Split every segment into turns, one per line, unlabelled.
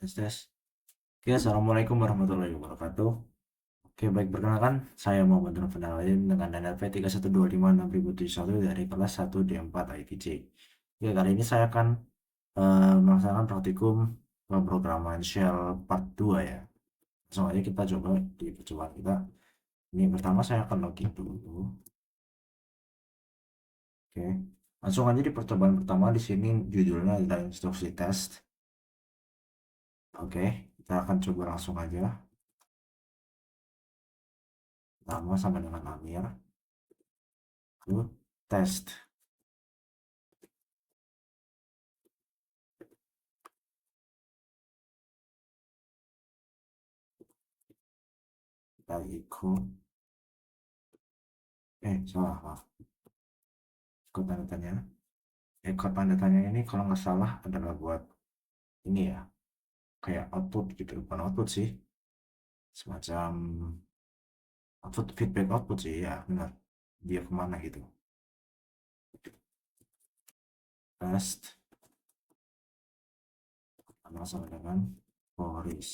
Tes tes. Oke, assalamualaikum warahmatullahi wabarakatuh. Oke, baik, perkenalkan saya Muhammad Nurfan Alim dengan NLP 31256071 dari kelas 1D4 ITC. Oke, kali ini saya akan melaksanakan praktikum pemrograman Shell Part 2 ya. Langsung aja kita coba di percobaan kita. Ini pertama saya akan login dulu. Oke, langsung aja di percobaan pertama. Di sini judulnya adalah instruksi test. Oke, kita akan coba langsung aja. Nama sama dengan Amir. Lalu test. Kita ikut. Salah, maaf. Ikut tanda tanya. Ikut tanda tanya ini kalau nggak salah adalah buat ini ya, kayak output gitu. Bukan output sih, semacam output, feedback output sih ya, benar. Dia kemana gitu. Test. Sama dengan Boris.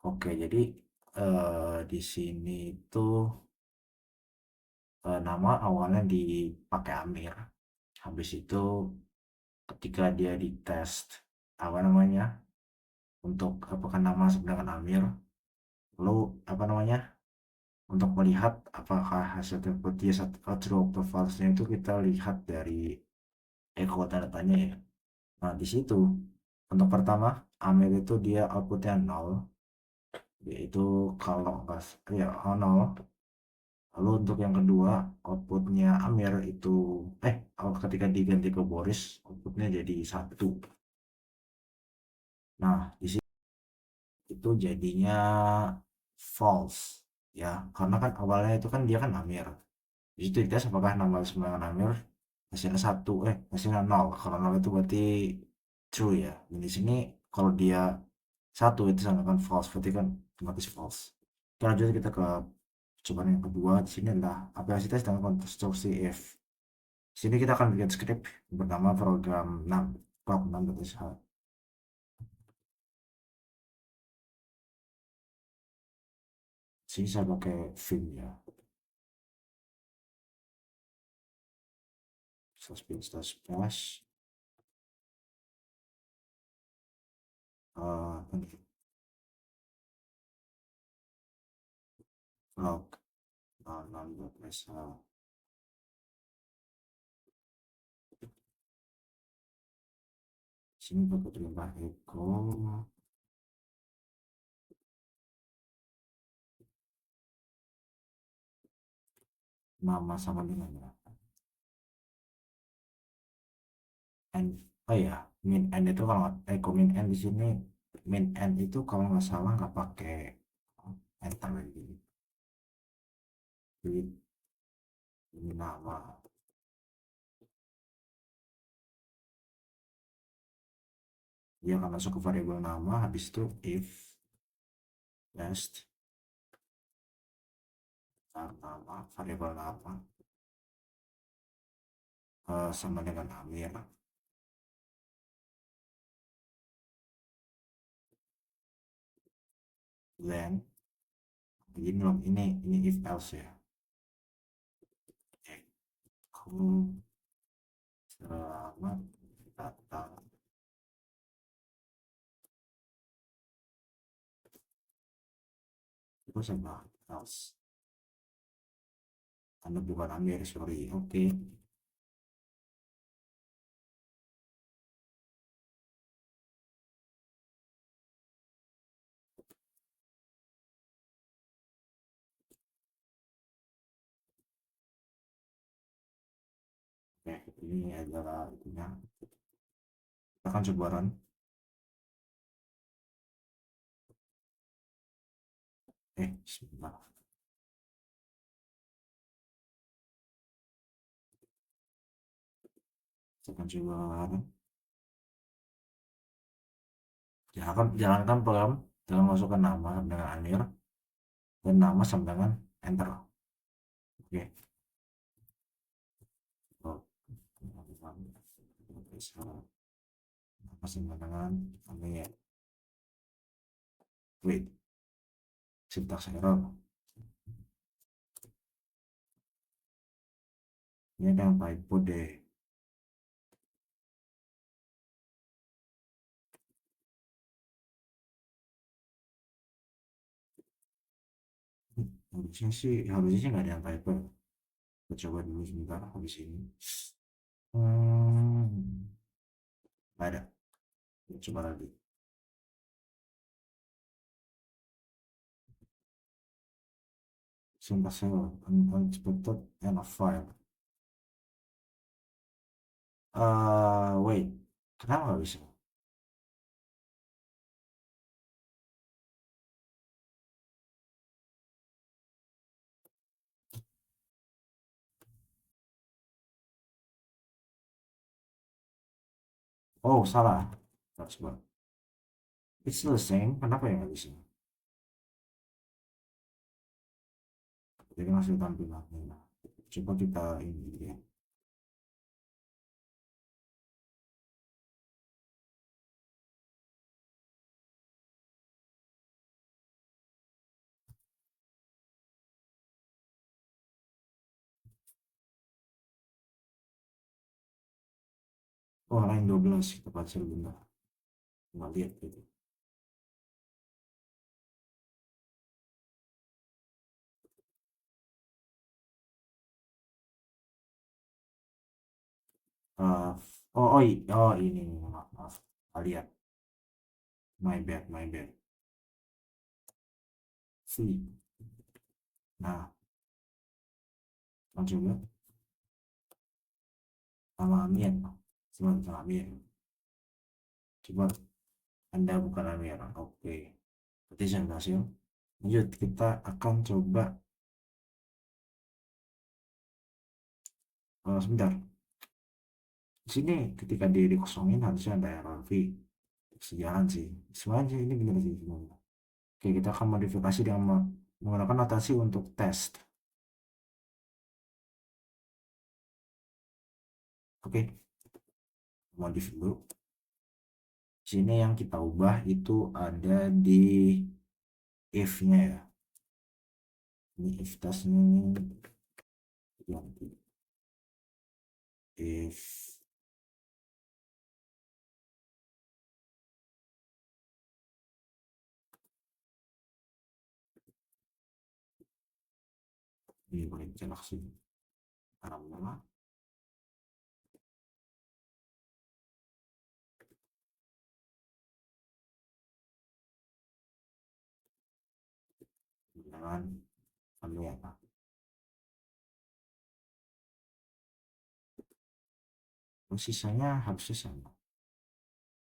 Oke, jadi di sini tuh nama awalnya dipakai Amir. Habis itu ketika dia dites apa namanya untuk apakah nama sebenarnya Amir, lalu apa namanya untuk melihat apakah hasil tersebut yes atau true atau false-nya itu kita lihat dari echo tanda tanya ya. Nah di situ untuk pertama Amir itu dia outputnya 0, yaitu kalau nggak ya 0. Lalu untuk yang kedua outputnya Amir itu ketika diganti ke Boris outputnya jadi 1. Nah di situ itu jadinya false ya, karena kan awalnya itu kan dia kan Amir. Di situ dites apakah nama sembarangan Amir, hasilnya 1, hasilnya 0. Kalau 0 itu berarti true ya. Dan di sini kalau dia 1 itu sama kan false, berarti kan otomatis false. Kita lanjut kita ke cobaan yang kedua. Di sini adalah aplikasi tes dengan konstruksi if. Di sini kita akan bikin script bernama program 6, prog 6.sh. Sini saya pakai Vim ya. Slash bin slash bash. Ini prog 6.sh. Sini pakai perintah echo nama sama dengan ya. N, oh ya, min n itu kalau echo min n di sini, min n itu kalau nggak salah nggak pakai enter lagi. Jadi ini nama. Dia akan masuk ke variabel nama, habis itu if test nama variabel nama sama dengan Amir. Then ini if else ya. Echo selamat datang. Itu sama else. Anda bukan Amir, sorry. Oke. Ini adalah itunya. Kita akan coba run. Sebentar. Kita akan coba run. Jalankan program dengan masukkan nama dengan Amir dan nama sama dengan enter. Oke. sekarang sama dengan Amir. Wait, syntax error. Ini kan typo deh. Harusnya sih nggak ada yang typo. Kita coba dulu sebentar habis ini. Hmm, nggak ada. Kita coba lagi. Syntax error, unexpected and a file. Wait, kenapa nggak bisa? Oh, salah. Nah, coba. It's the same. Kenapa ya nggak bisa? Jadi masih tampilannya. Nah, coba kita ini ya. Oh, line 12 kita baca bentar. Nggak lihat gitu. Eh, oh, ini maaf, maaf. Nggak lihat. My bad, my bad. See. Nah, langsung coba sama Amir. Sama Amir. Coba Anda bukan Amir. Oke. Berarti saya berhasil. Lanjut, kita akan coba. Sebentar. Di sini ketika dikosongin harusnya ada error V. Sejalan sih. Semuanya ini benar sih semuanya. Oke, kita akan modifikasi dengan menggunakan notasi untuk test. Oke, modif dulu. Sini yang kita ubah itu ada di if-nya ya. Ini if testnya ini ganti. If ini boleh celak sih. Alhamdulillah. Jangan kami apa. Sisanya harusnya sama.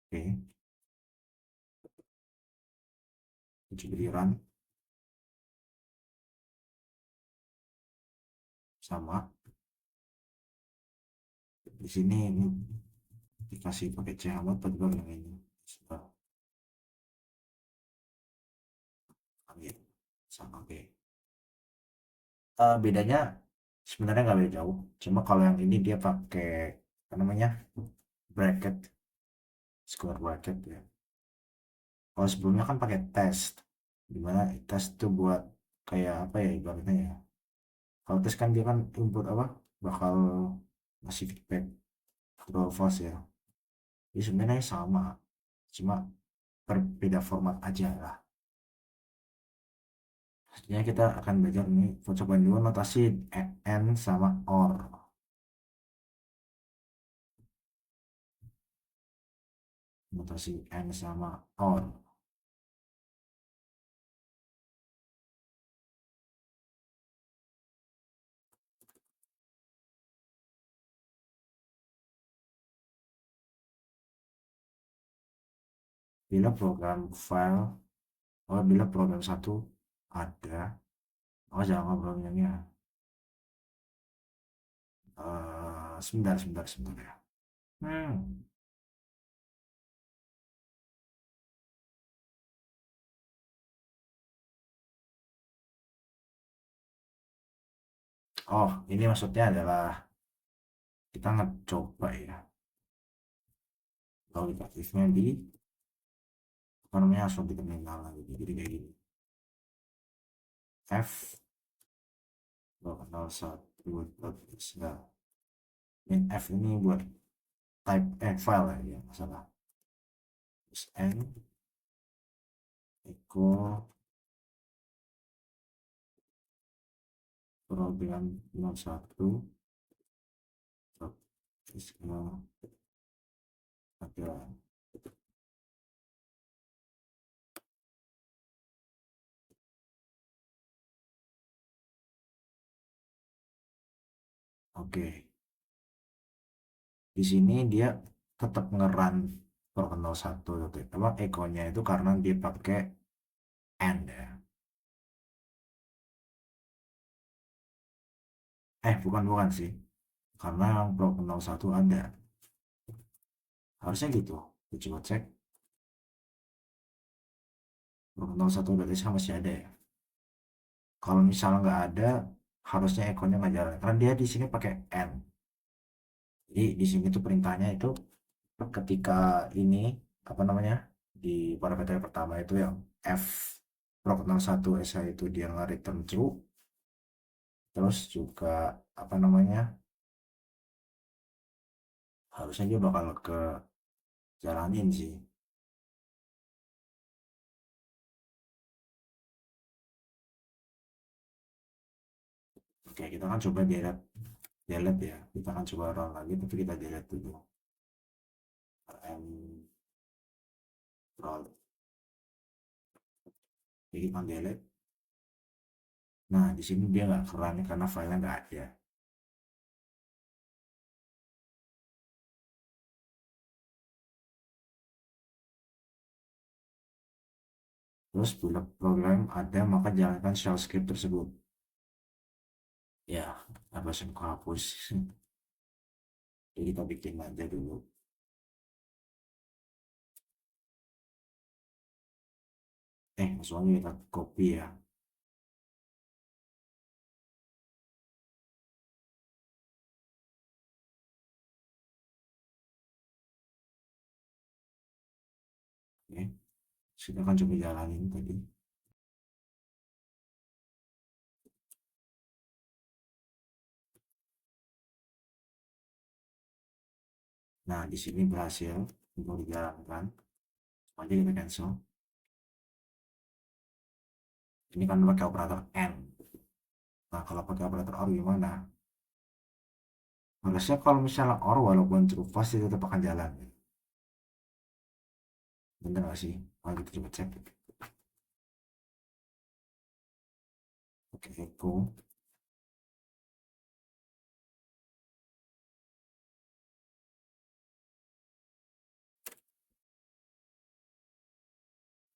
Oke, coba di run sama. Di sini ini dikasih pakai chmod juga yang ini. Sudah ambil sama. Oke. Bedanya sebenarnya nggak beda jauh. Cuma kalau yang ini dia pakai apa namanya bracket, square bracket ya. Kalau sebelumnya kan pakai test, dimana test itu buat kayak apa ya ibaratnya ya. Kalau tes kan dia kan input apa bakal ngasih feedback true false ya. Jadi sebenarnya sama, cuma berbeda format aja lah. Selanjutnya kita akan belajar nih, coba dulu notasi and sama or. Notasi and sama or. Bila program file, bila program satu ada, jangan ngobrol ya. Sebentar ya. Hmm. Oh, ini maksudnya adalah kita ngecoba ya. logik aktifnya di apa namanya langsung di terminal lagi, jadi kayak gini. F 01.is. Nah, in F ini buat type file ya masalah. Terus N echo program 01 is tampilan. Oke, di sini dia tetap ngeran program 01 apa echo-nya itu karena dia pakai N ya. Bukan sih, karena yang program 01 ada, harusnya gitu. Kita coba cek program 01.sh masih ada ya. Kalau misalnya nggak ada, harusnya ekornya nggak jalan karena dia di sini pakai N. Jadi di sini tuh perintahnya itu ketika ini apa namanya di parameter pertama itu yang f program 01 SH itu dia nge-return true, terus juga apa namanya harusnya dia bakal ke jalanin sih. Oke, kita kan coba delete ya, kita kan coba run lagi tapi kita delete dulu rm roll. Jadi kita delete. Nah, di sini dia nggak keran karena filenya nggak ada. Terus bila program ada, maka jalankan shell script tersebut. Ya, harus aku hapus. Jadi kita bikin aja dulu. Langsung aja kita copy ya. Oke, kita akan coba jalanin tadi. Nah, di sini berhasil untuk dijalankan. Aja kita cancel. Ini kan pakai operator N. Nah, kalau pakai operator OR gimana? Harusnya kalau misalnya OR walaupun true false itu tetap akan jalan. Bener nggak sih? Mari kita coba cek. Oke, echo.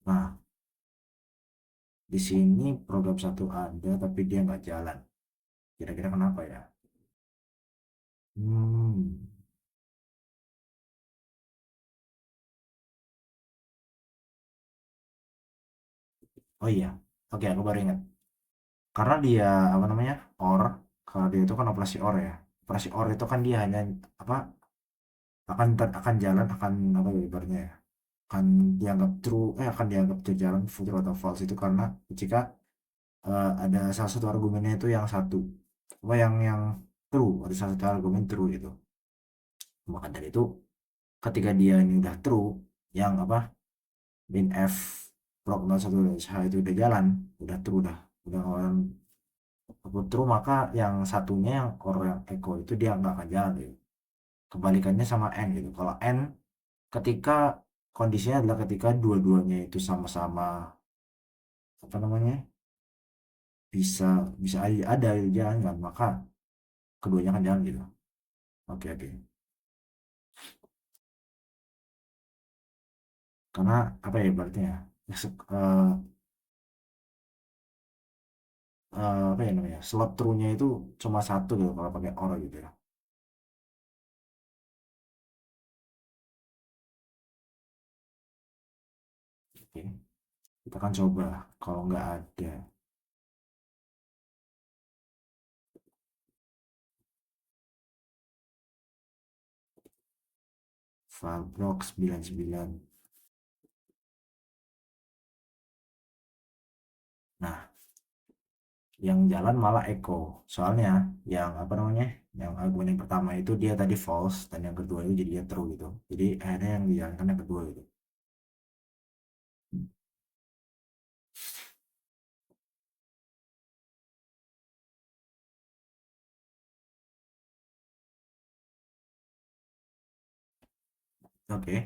Nah, di sini program satu ada tapi dia nggak jalan. Kira-kira kenapa ya? Hmm. Oh iya. Oke, aku baru ingat. Karena dia apa namanya? OR. Kalau dia itu kan operasi OR ya. Operasi OR itu kan dia hanya apa? Akan jalan akan apa ya ibaratnya ya? Akan dianggap true akan dianggap jalan true atau false itu karena jika ada salah satu argumennya itu yang satu apa yang true, ada salah satu argumen true itu. Maka dari itu ketika dia ini udah true, yang apa min f prog 01 h itu udah jalan, udah true udah orang true, maka yang satunya yang core yang echo itu dia nggak akan jalan gitu. Kebalikannya sama n gitu. Kalau n ketika kondisinya adalah ketika dua-duanya itu sama-sama apa namanya bisa bisa ada jalan kan, maka keduanya akan jalan gitu. Oke, oke. Karena apa ya berarti ya, apa ya namanya slot true-nya itu cuma satu gitu kalau pakai OR gitu ya. Oke, kita akan coba kalau nggak ada. fileblock 99. Nah, yang jalan malah echo. Soalnya yang apa namanya? Yang argumen yang pertama itu dia tadi false dan yang kedua itu jadinya true gitu. Jadi akhirnya yang dijalankan yang kedua gitu. Oke,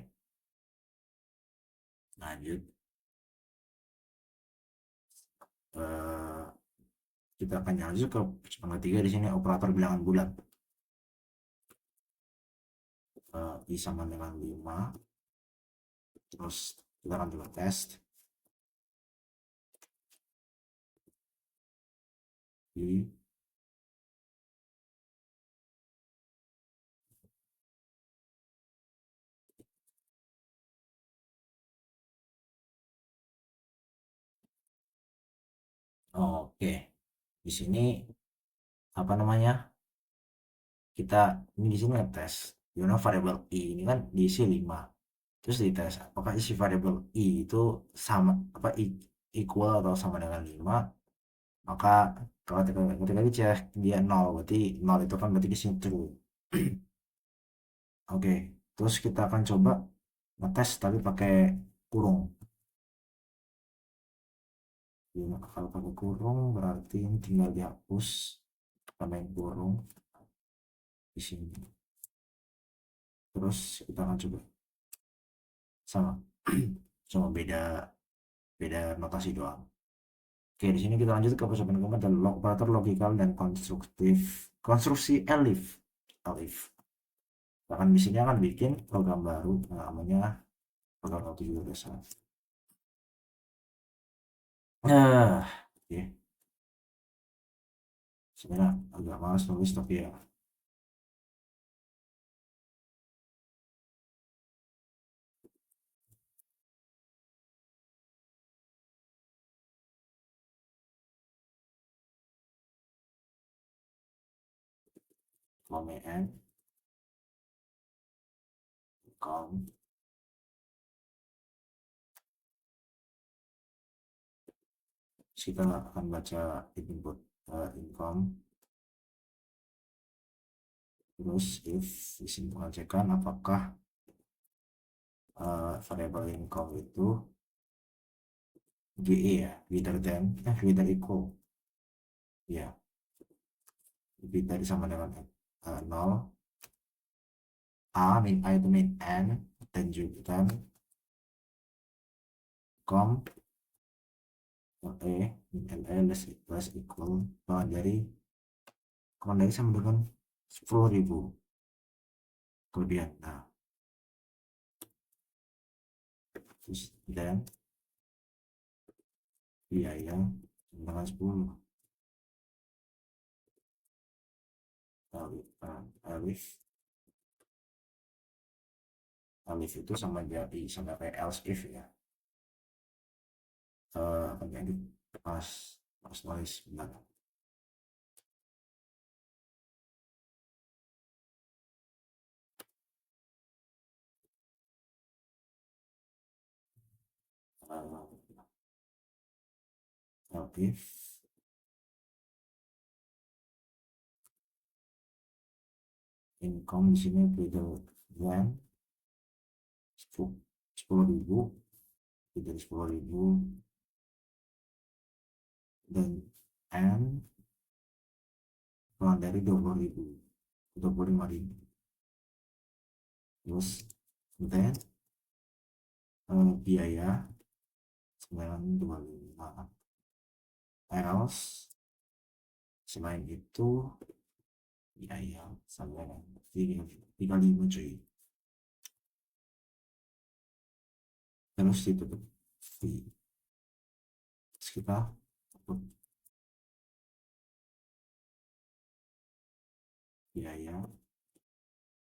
lanjut. Eh, kita akan lanjut ke percobaan ketiga di sini operator bilangan bulat. I sama dengan 5. Terus kita akan coba tes. I. Oke, di sini apa namanya? Kita ini di sini ngetes. Variable i ini kan diisi 5. Terus dites apakah isi variabel i itu sama apa equal atau sama dengan 5, maka kalau ketika dicek dia 0, berarti 0 itu kan berarti di sini true. Oke, terus kita akan coba ngetes tapi pakai kurung. Kalau pakai kurung berarti ini tinggal dihapus, tambahin kurung di sini. Terus kita akan coba sama, cuma beda beda notasi doang. Oke, di sini kita lanjut ke percobaan keempat dan operator logikal dan konstruktif. Konstruksi elif. Elif. Bahkan di sini akan bikin program baru namanya program 7 dasar. Nah, oke. Sebenarnya agak malas nulis tapi ya lumayan. Com. Kita akan baca input income. Terus if di sini pengecekan apakah variable income itu GE ya, greater than greater equal ya, lebih dari sama dengan 0. min A itu min N dan juga com E min LE less equal kurang dari sama dengan 10.000 kelebihan. Nah, terus dan biaya dengan 10 alif alif itu sama jadi sama kayak else if ya. Apa jadi pas pas nulis benar. If income di sini beda dengan 10.000, dari 10.000 dan N kurang dari 20.000, 25.000. Terus then biaya 925. Else selain itu biaya sampai 35 cuy. Terus ditutup fee. Terus kita biaya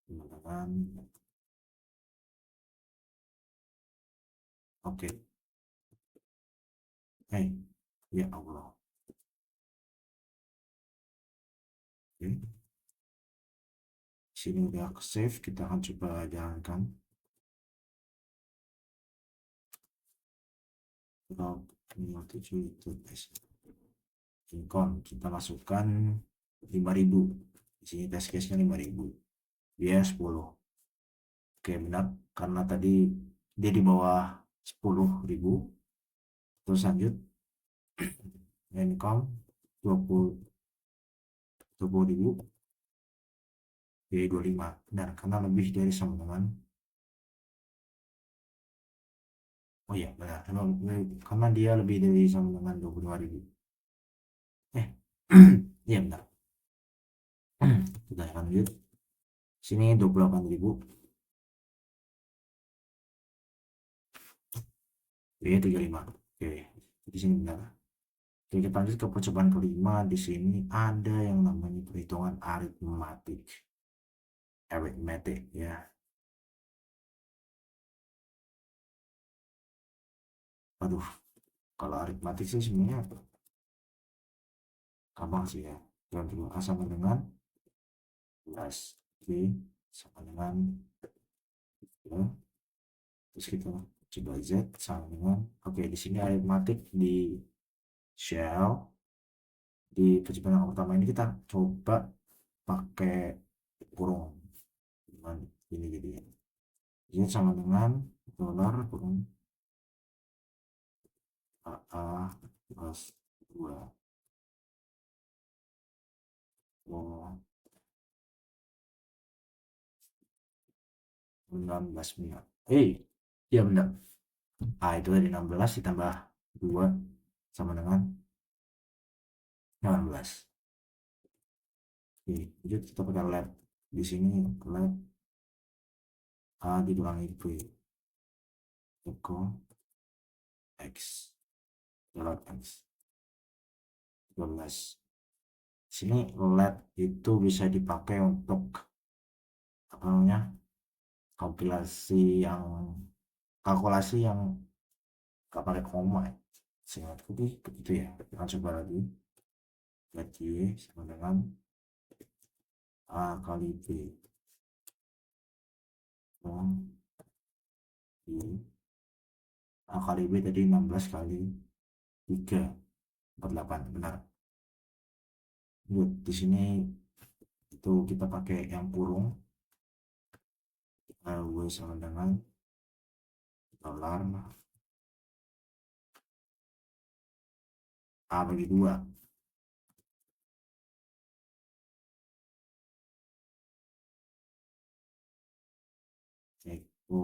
teman-teman. Oke. Ya Allah. Oke. Sini udah save, kita akan coba jalankan. 7 itu income kita masukkan 5.000, di sini test case nya 5.000, dia 10. Oke benar, karena tadi dia di bawah 10.000. Terus lanjut, income 20.000, jadi 25. Benar, karena lebih dari sama dengan, oh iya benar, karena dia lebih dari sama dengan 25.000. Iya benar. Kita lanjut, sini 28.000, jadi 35. Oke, di sini benar. Oke, kita lanjut ke percobaan kelima. Di sini ada yang namanya perhitungan aritmetik ya. Aduh, kalau aritmetik sih sebenarnya gampang sih ya. Yang dulu A sama dengan 11, B sama dengan 3, terus kita coba Z sama dengan, oke di sini aritmetik di shell. Di percobaan yang pertama ini kita coba pakai kurung, gimana ini jadi Z sama dengan dolar kurung AA plus 2 oh, 16 miliar. Iya benar. Itu tadi 16 ditambah 2 sama dengan 18. Oke, jadi kita pakai lab. Di sini lab A dikurangi B. Eko X. Dolar X. 12. Sini lab itu bisa dipakai untuk apa namanya? Kalkulasi yang gak pakai koma ya. Seingatku begitu ya. Kita coba lagi. Berarti sama dengan A kali B. B. A kali B tadi 16 kali 3, 48. Benar. Di sini itu kita pakai yang kurung. W sama dengan dolar A bagi 2. Eko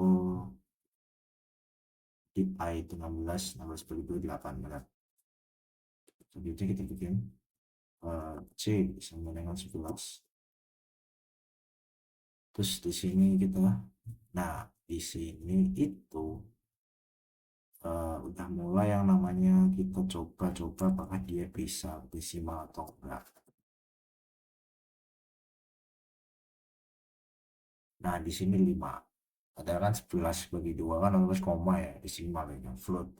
tip A itu 16 bagi 2 8. Benar. Selanjutnya kita bikin C sama dengan 11. Terus di sini kita, nah di sini itu udah mulai yang namanya kita coba-coba apakah dia bisa desimal atau enggak. Nah di sini 5. Ada kan 11 bagi 2 kan 16 koma ya, desimal ya, float.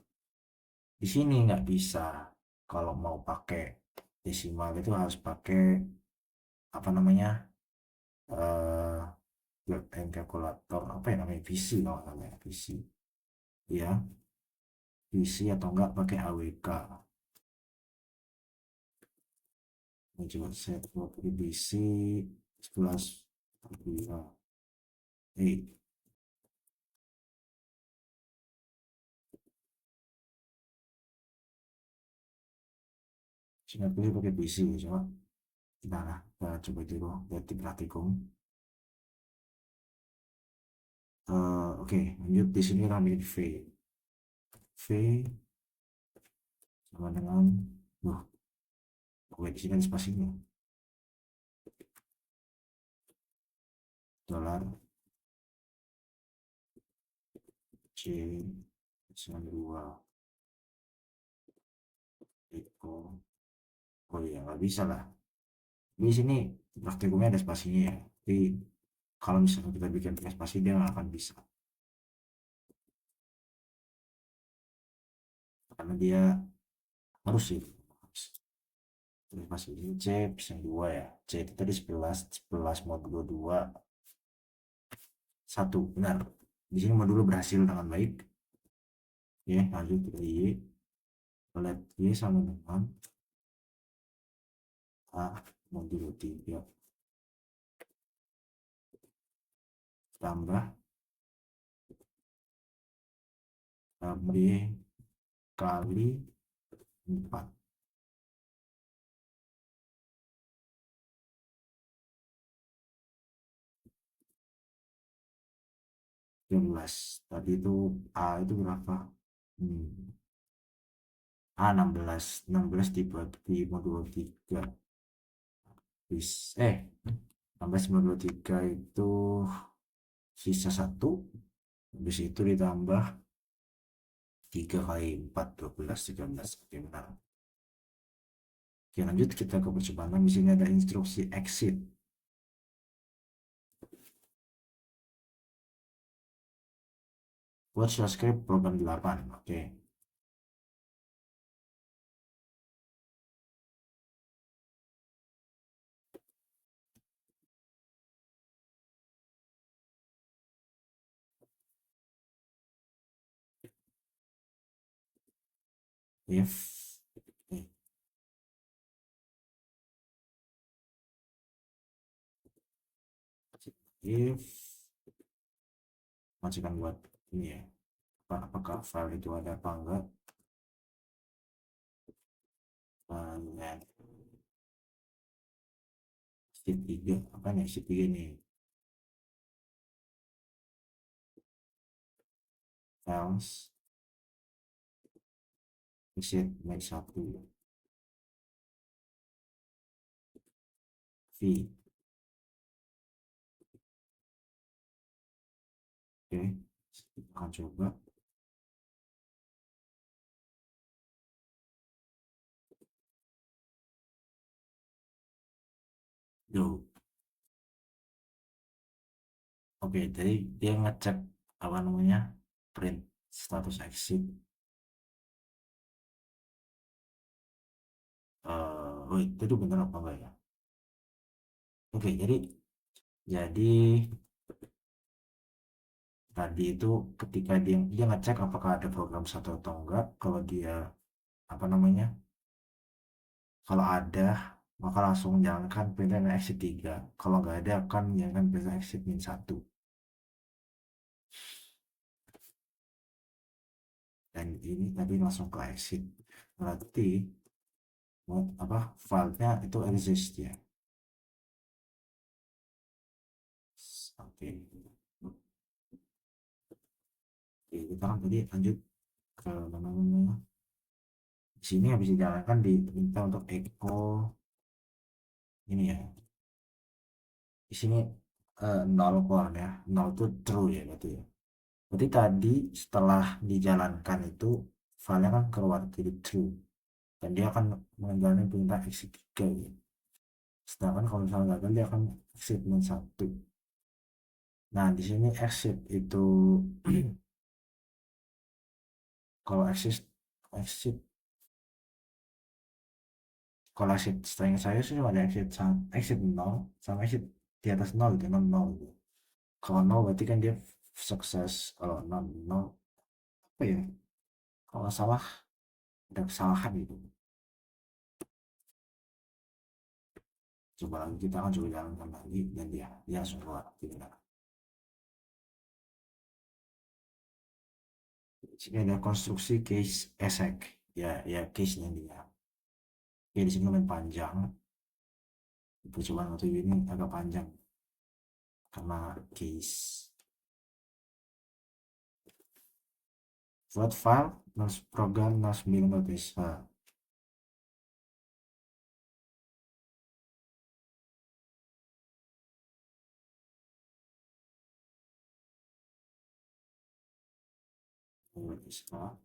Di sini nggak bisa. Kalau mau pakai desimal itu harus pakai apa namanya, kalkulator apa ya namanya, PC kalau namanya PC ya, PC atau enggak pakai AWK. Ini coba saya pakai PC 11 2. Singapura pakai PC coba. Nah, kita coba dulu lihat di praktikum. Oke, lanjut di sini ramin V sama dengan, oke di sini ada spasinya, dolar C sama 2 Eko. Oh iya nggak bisa lah. Di sini praktikumnya ada spasinya ya. Tapi kalau misalnya kita bikin pakai spasi dia nggak akan bisa. Karena dia harus sih. Spasi ini C yang 2 ya. C itu tadi 11 modulo 2 1. Benar. Di sini modulo berhasil dengan baik. Ya, lanjut ke Y. let Y sama dengan A modulo 3 tambah B kali 4. 13. Tadi itu A itu berapa? Hmm. A 16. 16 dibagi modulo 3. Eh, 16 modulo 3 itu sisa 1. Habis itu ditambah 3 kali 4, 12, 13. Oke, benar. Oke, lanjut kita ke percobaan. Di sini ada instruksi exit. Buat shell script program 8. Oke. If if masukkan buat ini ya, apakah file itu ada apa enggak, dan sheet 3 apa nih, sheet 3 nih, files sheet make 1 v. Oke, kita akan coba. Yo, oke, jadi dia ngecek apa namanya, print status exit. Wait, itu benar apa enggak ya? Oke, jadi tadi itu ketika dia ngecek apakah ada program satu atau enggak. Kalau dia apa namanya, kalau ada maka langsung jalankan perintah exit 3. Kalau nggak ada akan jalankan perintah exit min 1. Dan ini tadi langsung ke exit, berarti apa, filenya itu exist ya. Oke. Oke, kita kan tadi lanjut ke mana namanya, di sini habis dijalankan diminta untuk echo ini ya. Di sini nol keluar ya, nol itu true ya berarti ya. Berarti tadi setelah dijalankan itu filenya kan keluar jadi true, dan dia akan menjalani perintah exit 3 ya. Sedangkan kalau misalnya gagal dia akan exit min 1. Nah, di sini exit itu kalau exit kalau exit setengah saya sih cuma ada exit 0 sama exit di atas 0 gitu, 0 0 gitu. Kalau 0 berarti kan dia sukses, kalau 0 0 apa ya, kalau nggak salah ada kesalahan gitu. Coba lagi, kita akan coba jalankan lagi dan dia langsung keluar gitu. Nah, di sini ada konstruksi case esek ya, ya case nya dia ya. Di sini lumayan panjang, percobaan waktu ini agak panjang karena case. Buat file program 09 bisa. Bisa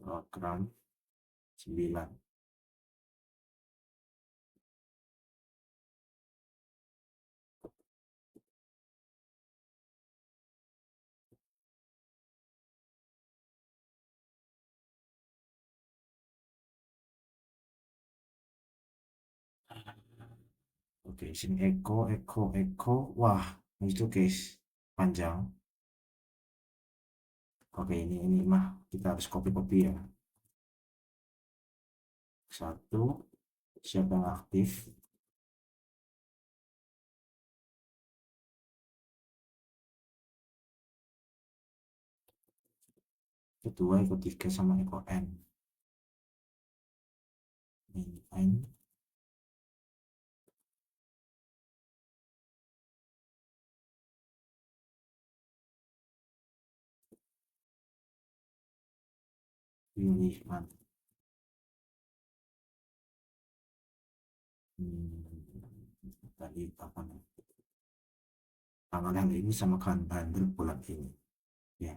program 9. Oke, sini Eko. Wah, itu case panjang. Oke, ini mah kita harus copy-copy ya. Satu, siapa yang aktif? Kedua, Eko 3 sama Eko N. Ini N. Pilihan. Tadi apa nih? Tanggal yang ini sama kalender bulan ini. Ya,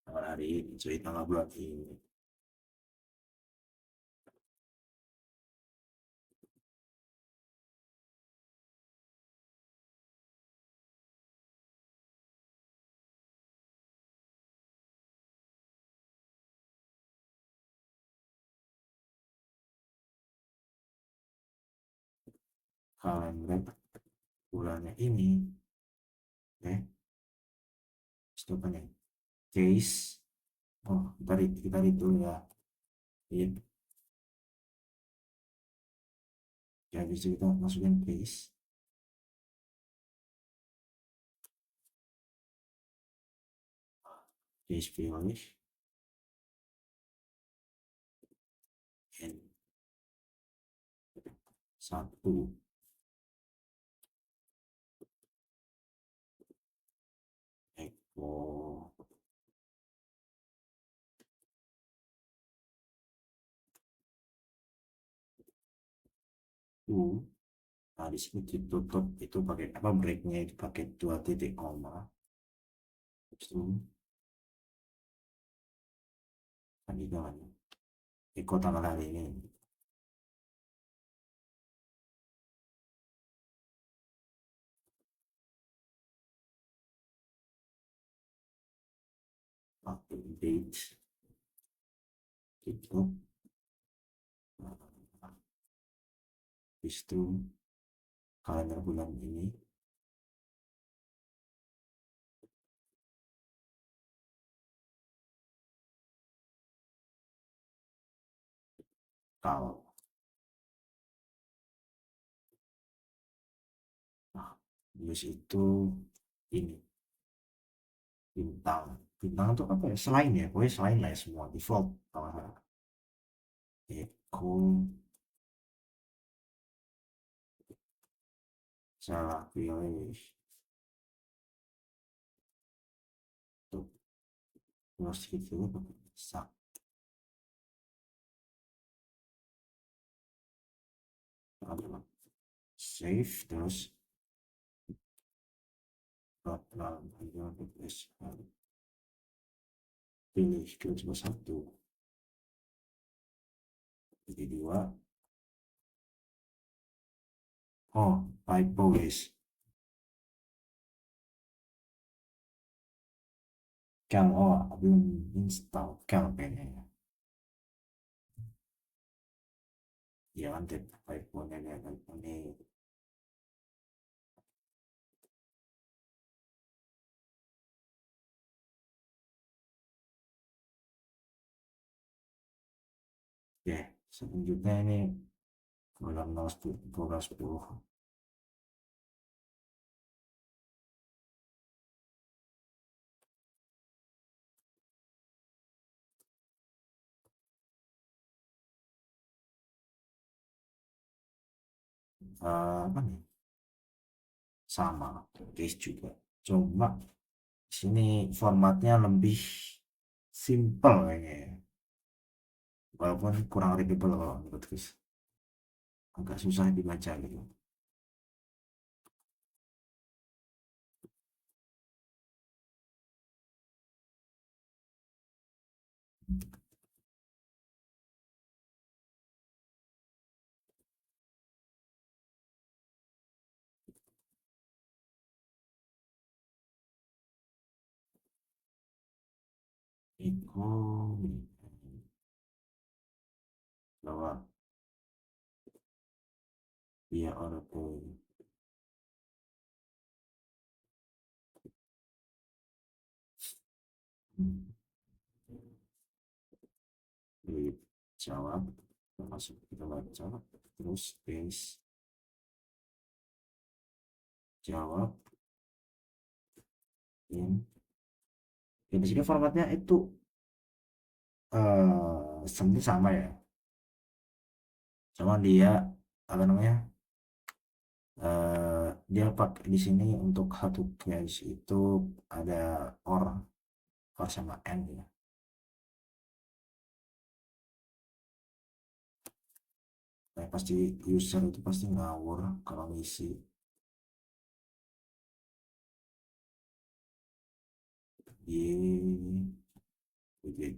tanggal hari ini, jadi tanggal bulan ini. Kalender bulannya ini. Ya, itu apa nih? Case. Oh, kita read dulu ya. Iya, ya bisa kita masukin case. Case pilih. N. Satu. Eko. U. Nah, di sini ditutup itu pakai apa, breaknya itu pakai 2 titik koma. Itu kan itu kan. Eko tanggal hari ini. Date. Itu. Habis itu kalender bulan ini. Kalau. Nah, habis itu ini. Bintang. Bintang itu apa ya? Selain ya. Pokoknya selain lah ya semua. Default. Eko. Salah pilih. Tuh. Terus gitu. Sak. Save. Terus. Pilih. Kita coba satu. Jadi dua. Oh, typo guys. Kalau belum install kalau kayaknya. Ya kan typo-nya ini. Ya, selanjutnya ini bulan 10. Apa nih? Sama, case juga. Cuma sini formatnya lebih simple kayaknya ya. Walaupun kurang readable kalau menurut Chris. Agak susah dibaca gitu. Iku bahwa dia orang tuh dijawab, masuk kita baca, terus paste, jawab, in. Ya, di sini formatnya itu sebenarnya sama ya, cuma dia apa namanya, dia pakai di sini untuk satu case itu ada or sama and ya. Kayak pasti user itu pasti ngawur kalau ngisi y y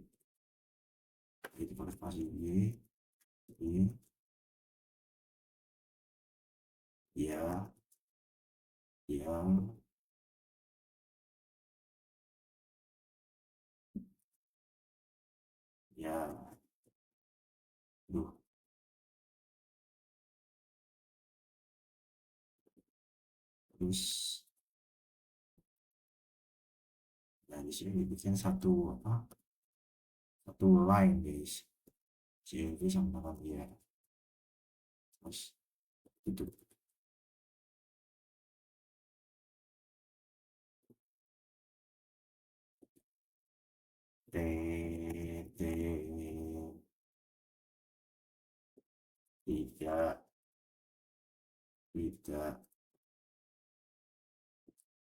itu pakai spasi y ya yang ya duh terus ya di sini dibikin satu apa, satu line guys, CV sama nama dia, terus itu t t tidak tidak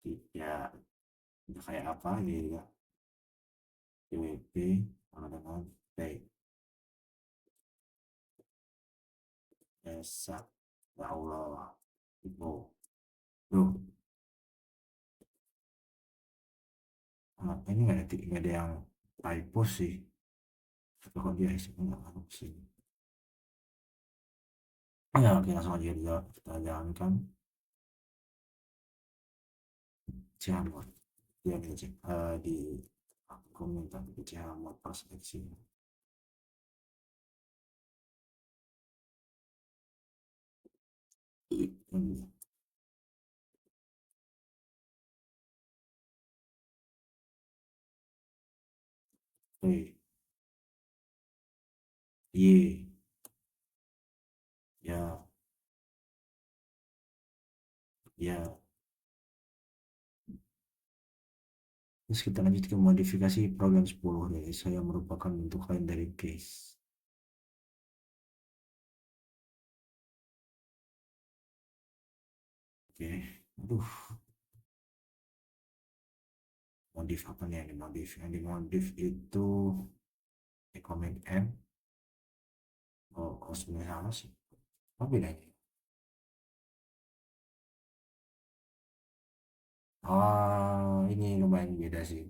tidak udah kayak apa gitu ya, PWP sama dengan T Esa, ya Allah itu tuh. Ini nggak ada yang typo sih, tapi kok dia isi nggak masuk sih. Ya oke, langsung aja kita jalankan. Ciamot dia di di aku minta di Ciamot pas seleksi. Ini T Y ya ya. Terus kita lanjut ke modifikasi program 10 dari saya merupakan bentuk lain dari case. Oke, aduh, modif apa nih yang dimodif? Yang dimodif itu comment M. Oh, sebenarnya sama sih. Apa bedanya? Oh, ini lumayan beda sih.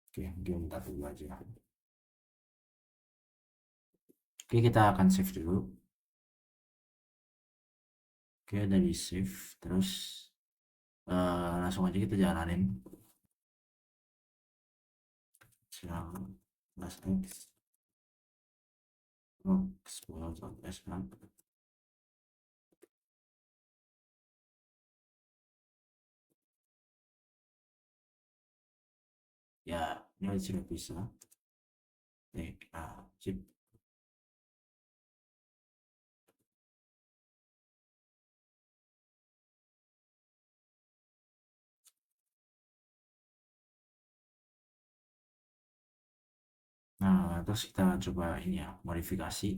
Oke, dia minta dulu aja. Oke, kita akan save dulu. Oke, dari save, terus langsung aja kita jalanin. Silang, plus X, S1. Ya, ini sudah bisa. Sip. Nah, terus kita coba ini ya, modifikasi.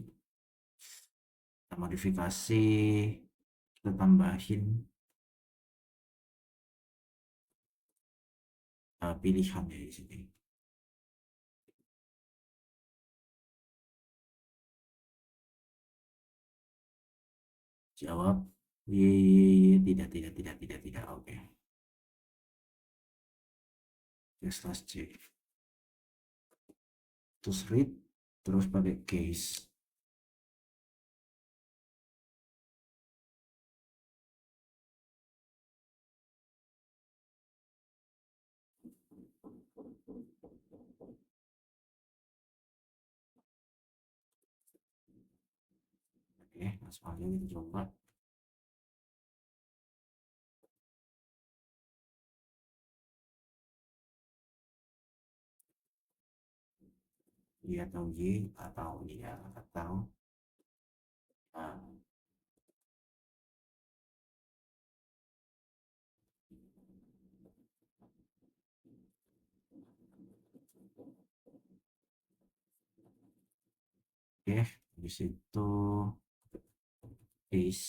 Kita modifikasi, kita tambahin pilihan ya di sini. Jawab, tidak, tidak, tidak, tidak, tidak. Oke. Slash C. Terus read, terus pakai case. langsung aja kita coba. Y atau Y atau ya atau nah, oke, habis itu case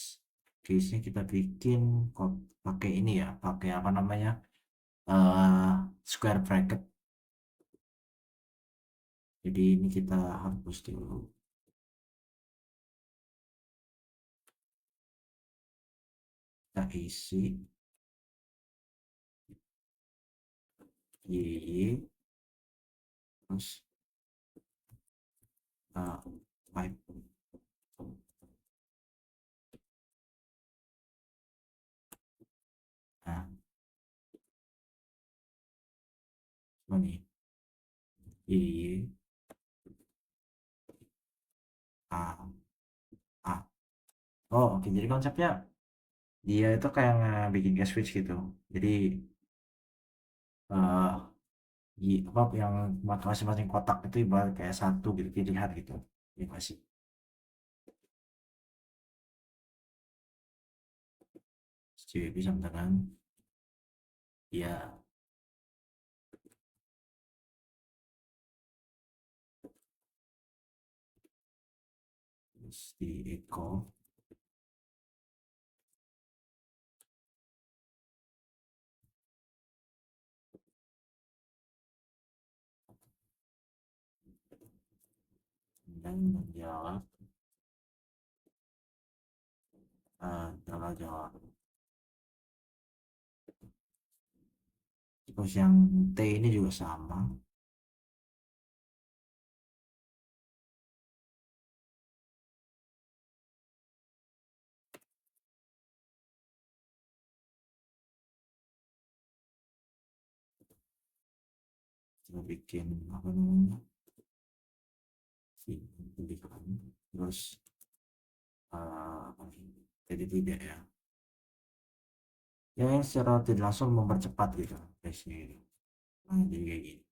case-nya kita bikin kok pakai ini ya, pakai apa namanya, eh square bracket. Jadi ini kita hapus dulu, kita isi y terus pipe. Nah, ini y a a. Oh, oke. Jadi konsepnya dia itu kayak bikin gas switch gitu. Jadi eh apa yang masing-masing kotak itu ibarat kayak satu gitu pilihan gitu. Ya masih. Jadi bisa dengan ya terus di echo dan menjawab telah jawab. Terus yang T ini juga sama. Kita bikin apa namanya? Pilihan. Terus jadi tidak ya. Ya yang secara tidak langsung mempercepat gitu pace-nya gitu. Nah, jadi kayak gini.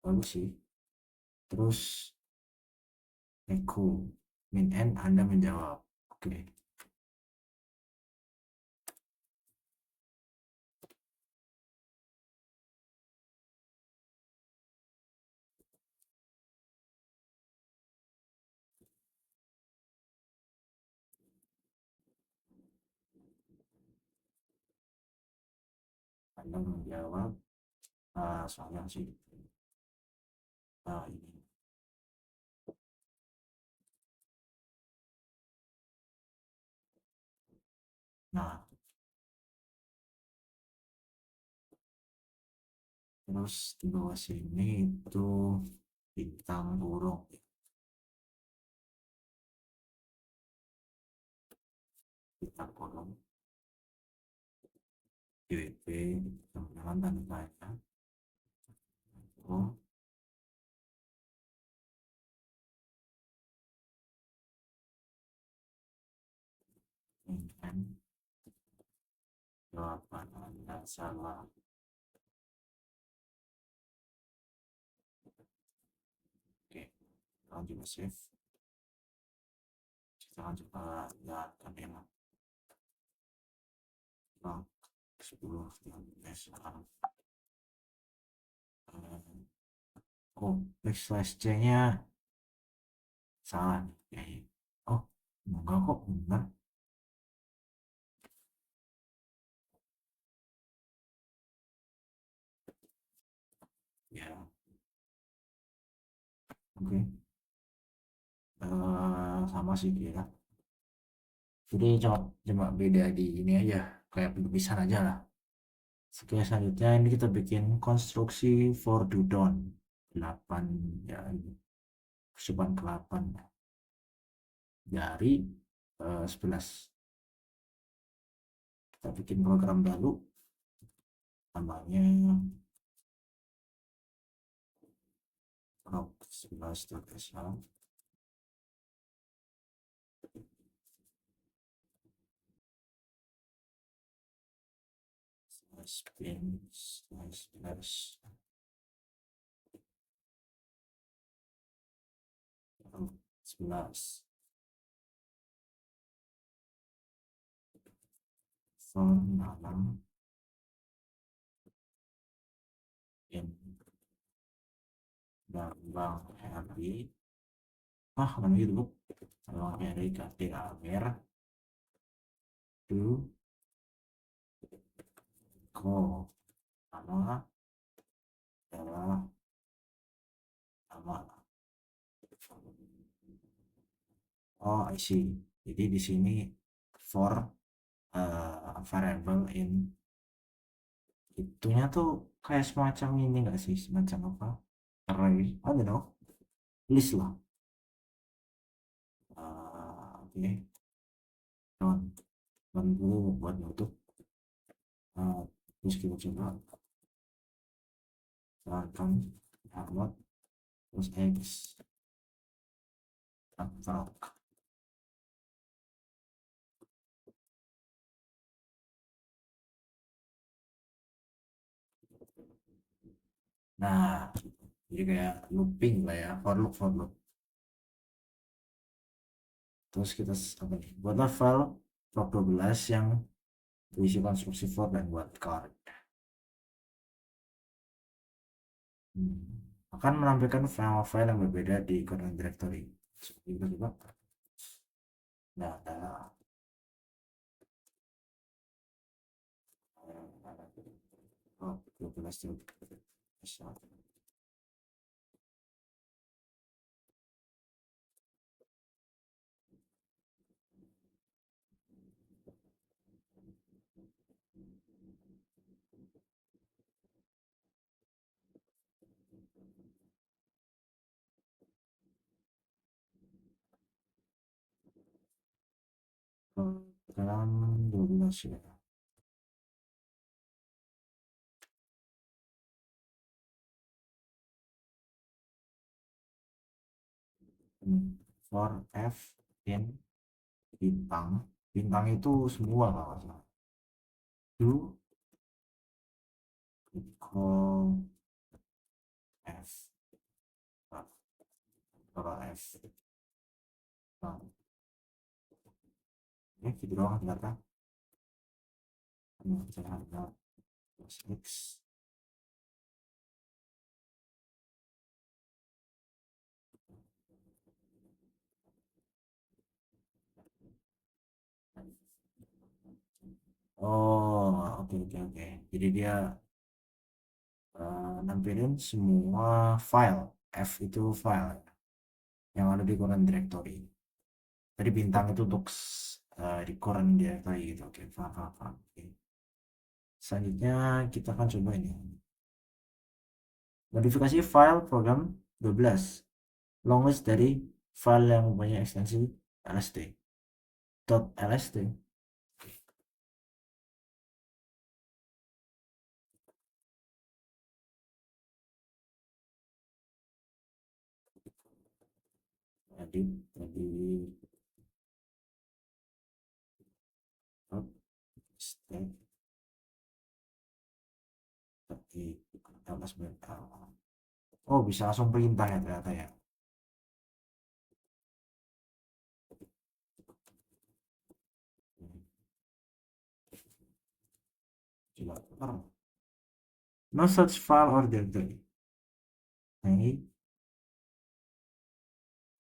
Bagus sih. Terus echo min n Anda menjawab. Oke. Anda menjawab soalnya sih ini. Nah, terus di bawah sini itu bintang burung. Bintang burung. GWP, teman-teman tanda tanya. Oh, ini kan jawaban Anda salah. Oke, kita coba save. Kita coba lihat kamera. Bang, 10 sekarang. Oh, backslash C-nya salah nih kayaknya. Oh, enggak kok, benar. Ya, oke. Sama sih kira. Jadi cuma beda di ini aja, kayak penulisan aja lah. Oke, selanjutnya ini kita bikin konstruksi for Dudon 8 ya ini percobaan ke-8 dari 11. Kita bikin program baru namanya proc 11.sl. spin slash 11 for dalam in Bang Heri kan gitu Bang Heri ganti Amir to go nama adalah nama. Oh, I see. Jadi di sini for variable in itunya tuh kayak semacam ini nggak sih, semacam apa, array, I don't know, list lah. Oke, teman dulu buat nutup. Terus kita coba akan upload terus x upload. Nah, jadi kayak looping lah ya, for loop. Terus kita apa nih, buatlah file log12 yang berisi konstruksi for dan buat card. Akan menampilkan file-file yang berbeda di current directory. Seperti itu juga. Nah, ada oh, 12 itu bisa. Dalam 12 ya. For f in bintang itu semua kalau nggak salah. Do equal f kalau f ini video doang ternyata ada plus x oh oke. Jadi dia nampilin semua file, f itu file yang ada di current directory. Tadi bintang itu untuk di current directory gitu. Oke, paham. Oke. Selanjutnya kita akan coba ini modifikasi file program 12 long list dari file yang mempunyai ekstensi lst .lst. Jadi state tapi atas oh bisa langsung perintah ya ternyata ya. Coba no such file or directory. Nah ini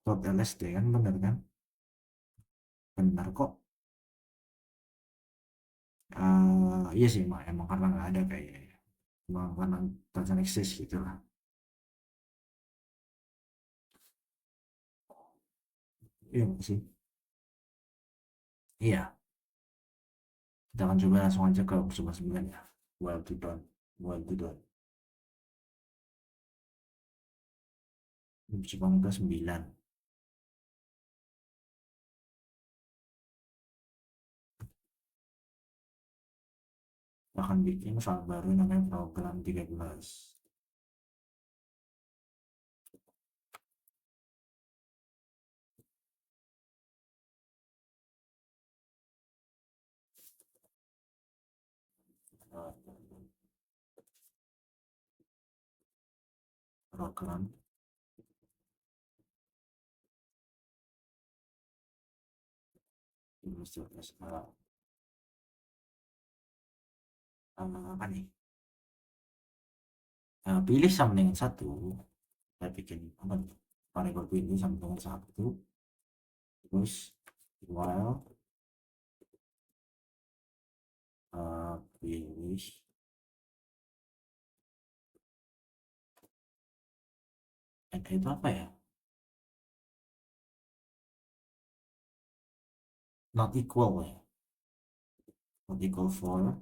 .lst kan bener kan, benar kok. Iya sih emang karena nggak ada kayaknya ya. Emang karena doesn't exist gitu lah. Iya nggak sih, iya. Kita akan coba langsung aja ke coba 9 ya. Well to done. Coba ke 9. Kita akan bikin file baru namanya program 13. program Illustrator apa nih, pilih sama dengan satu, saya bikin apa nih, variable ini sama dengan satu, terus while pilih itu apa ya, not equal ya, not equal for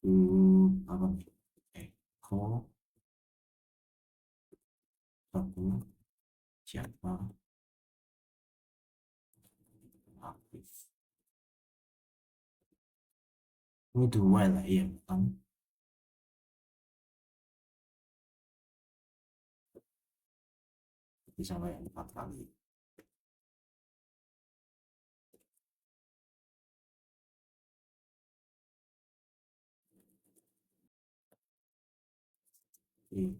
to apa nih, echo satu siapa aktif, ini do while lah iya bukan, bisa sampai 4 kali. Ini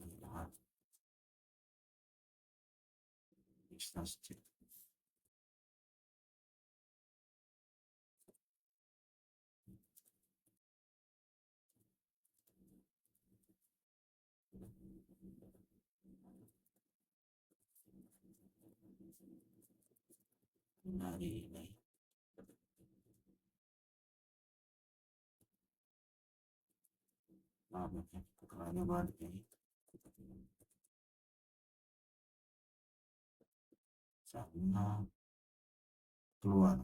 instance check dari ini apa ya, keterangannya banget ini sama keluar.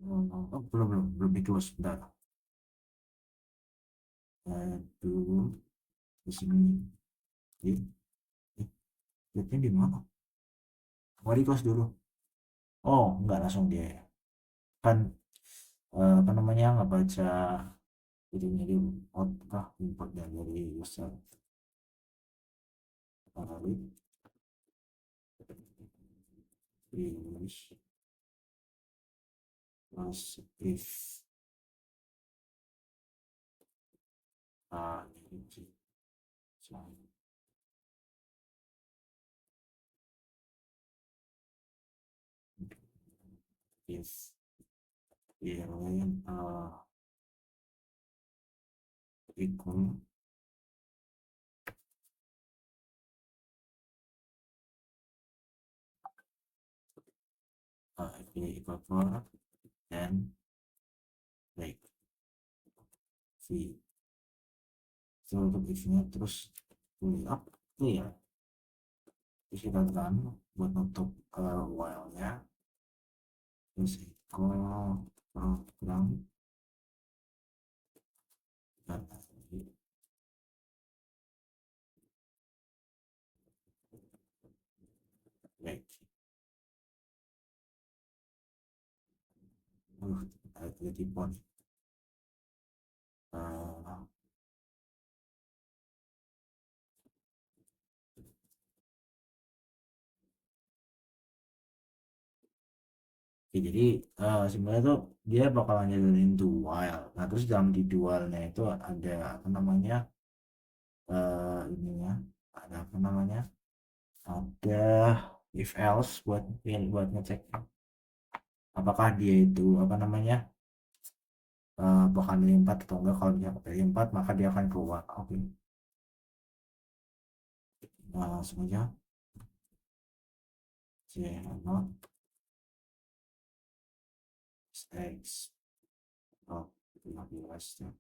Oh, belum di close, bentar. Dulu di sini, eh, lihatnya di mana? Oh, di close dulu. Oh, enggak langsung dia ya. Kan apa namanya, nggak baca itunya di out kah importnya dari user kali finish plus if ini sih if alien equal if equal for then break v, so untuk if nya terus pull up clear, terus kita run buat nutup while nya, terus equal program dan break. Ada tipe nih. Oke, jadi sebenarnya tuh dia bakalan jadiin dual. Nah, terus dalam di dualnya itu ada apa namanya, ininya ada apa namanya, ada if else buat ngecek apakah dia itu apa namanya, bakal pilih 4 atau enggak. Kalau dia pilih 4 maka dia akan keluar. Oke, nah, langsung aja not mistakes oh 15 ya.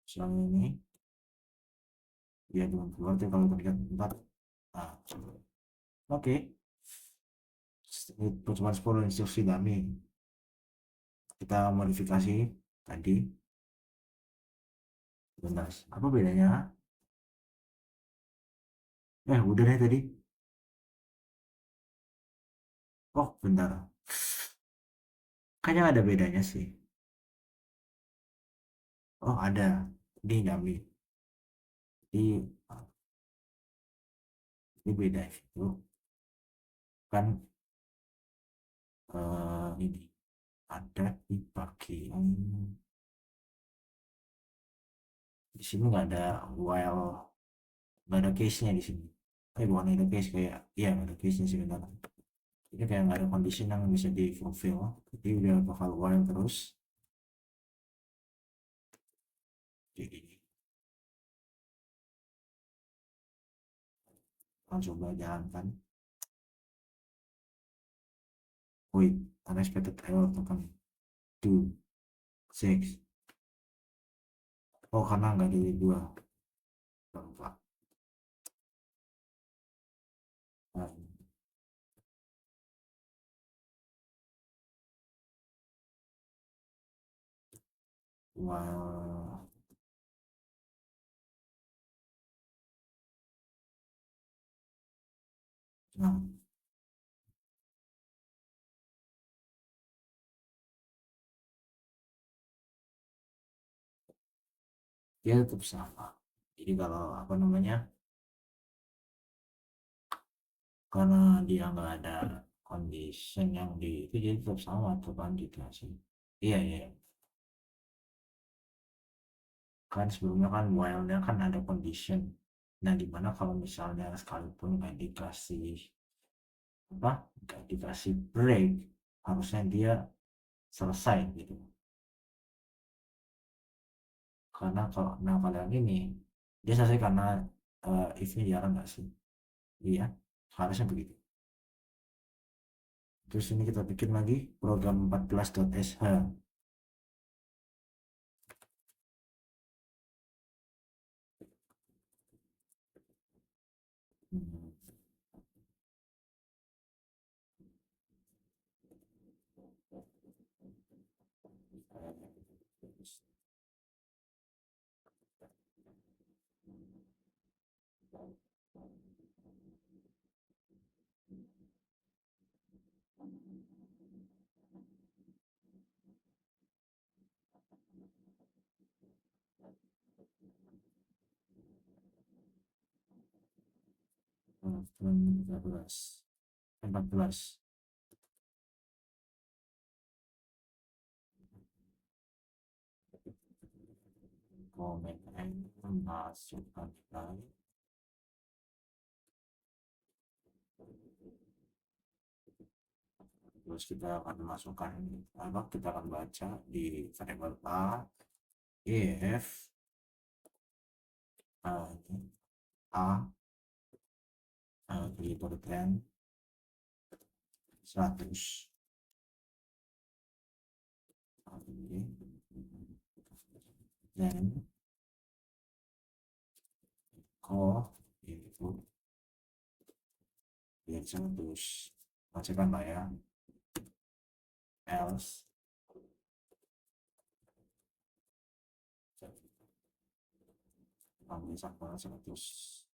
Soalnya ini dia belum keluar tuh kalau terlihat 4. Nah, oke, itu cuma 10 instruksi kami, kita modifikasi tadi. Bentar, apa bedanya, udah deh tadi. Oh, bentar. Kayaknya ada bedanya sih. Oh, ada. Ini dummy. Ini, ini beda itu kan ini ada di bagian di sini nggak ada while, nggak ada case-nya di sini. Bukan ada case, kayak iya nggak ada case-nya sih benar. Ini kayak nggak ada condition yang bisa di fulfill. Jadi udah bakal while terus. Jadi kita coba jalankan. Wait, unexpected error token 2 6. Oh, karena nggak dari dua. Lupa. Nah, while nah, dia tetap sama. Jadi kalau apa namanya, karena dia nggak ada condition yang di itu, jadi tetap sama tuh kan gitu sih. Iya iya, kan sebelumnya kan while-nya kan ada condition. Nah, dimana kalau misalnya sekalipun nggak dikasih apa, nggak dikasih break, harusnya dia selesai gitu. Karena kalau nah kalau yang ini dia selesai karena if-nya jarang nggak sih? Iya, harusnya begitu. Terus ini kita bikin lagi program 14.sh. Hmm, tiga belas 14 komen masukkan lagi. Terus kita akan masukkan apa, kita akan baca di variable a if a greater than 100. Dan call itu biar 100, bacakan lah ya, else ambil sama 100.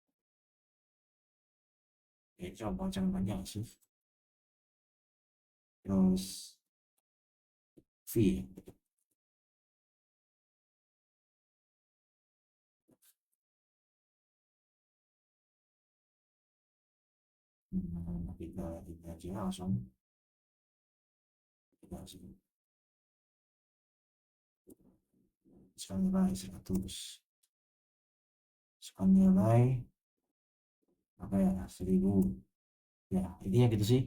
Coba jangan banyak sih. Terus V, kita ini aja langsung, kita langsung sekali nilai 100, sekali nilai apa ya, 1000. Ya intinya gitu sih,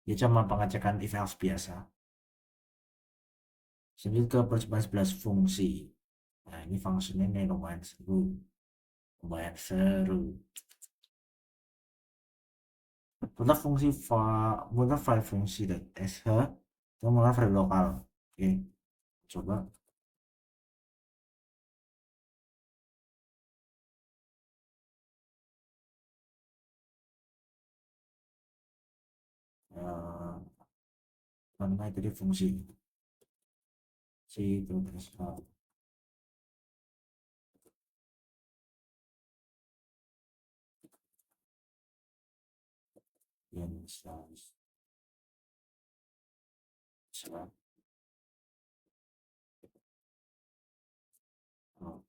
dia cuma pengecekan if else biasa. Lanjut ke percobaan 11 fungsi. Nah, ini fungsinya nih lumayan seru, lumayan seru. Mudah fungsi dan sh itu mulai variabel lokal. Oke, coba mana tadi fungsi si terus yang Siap. Oh,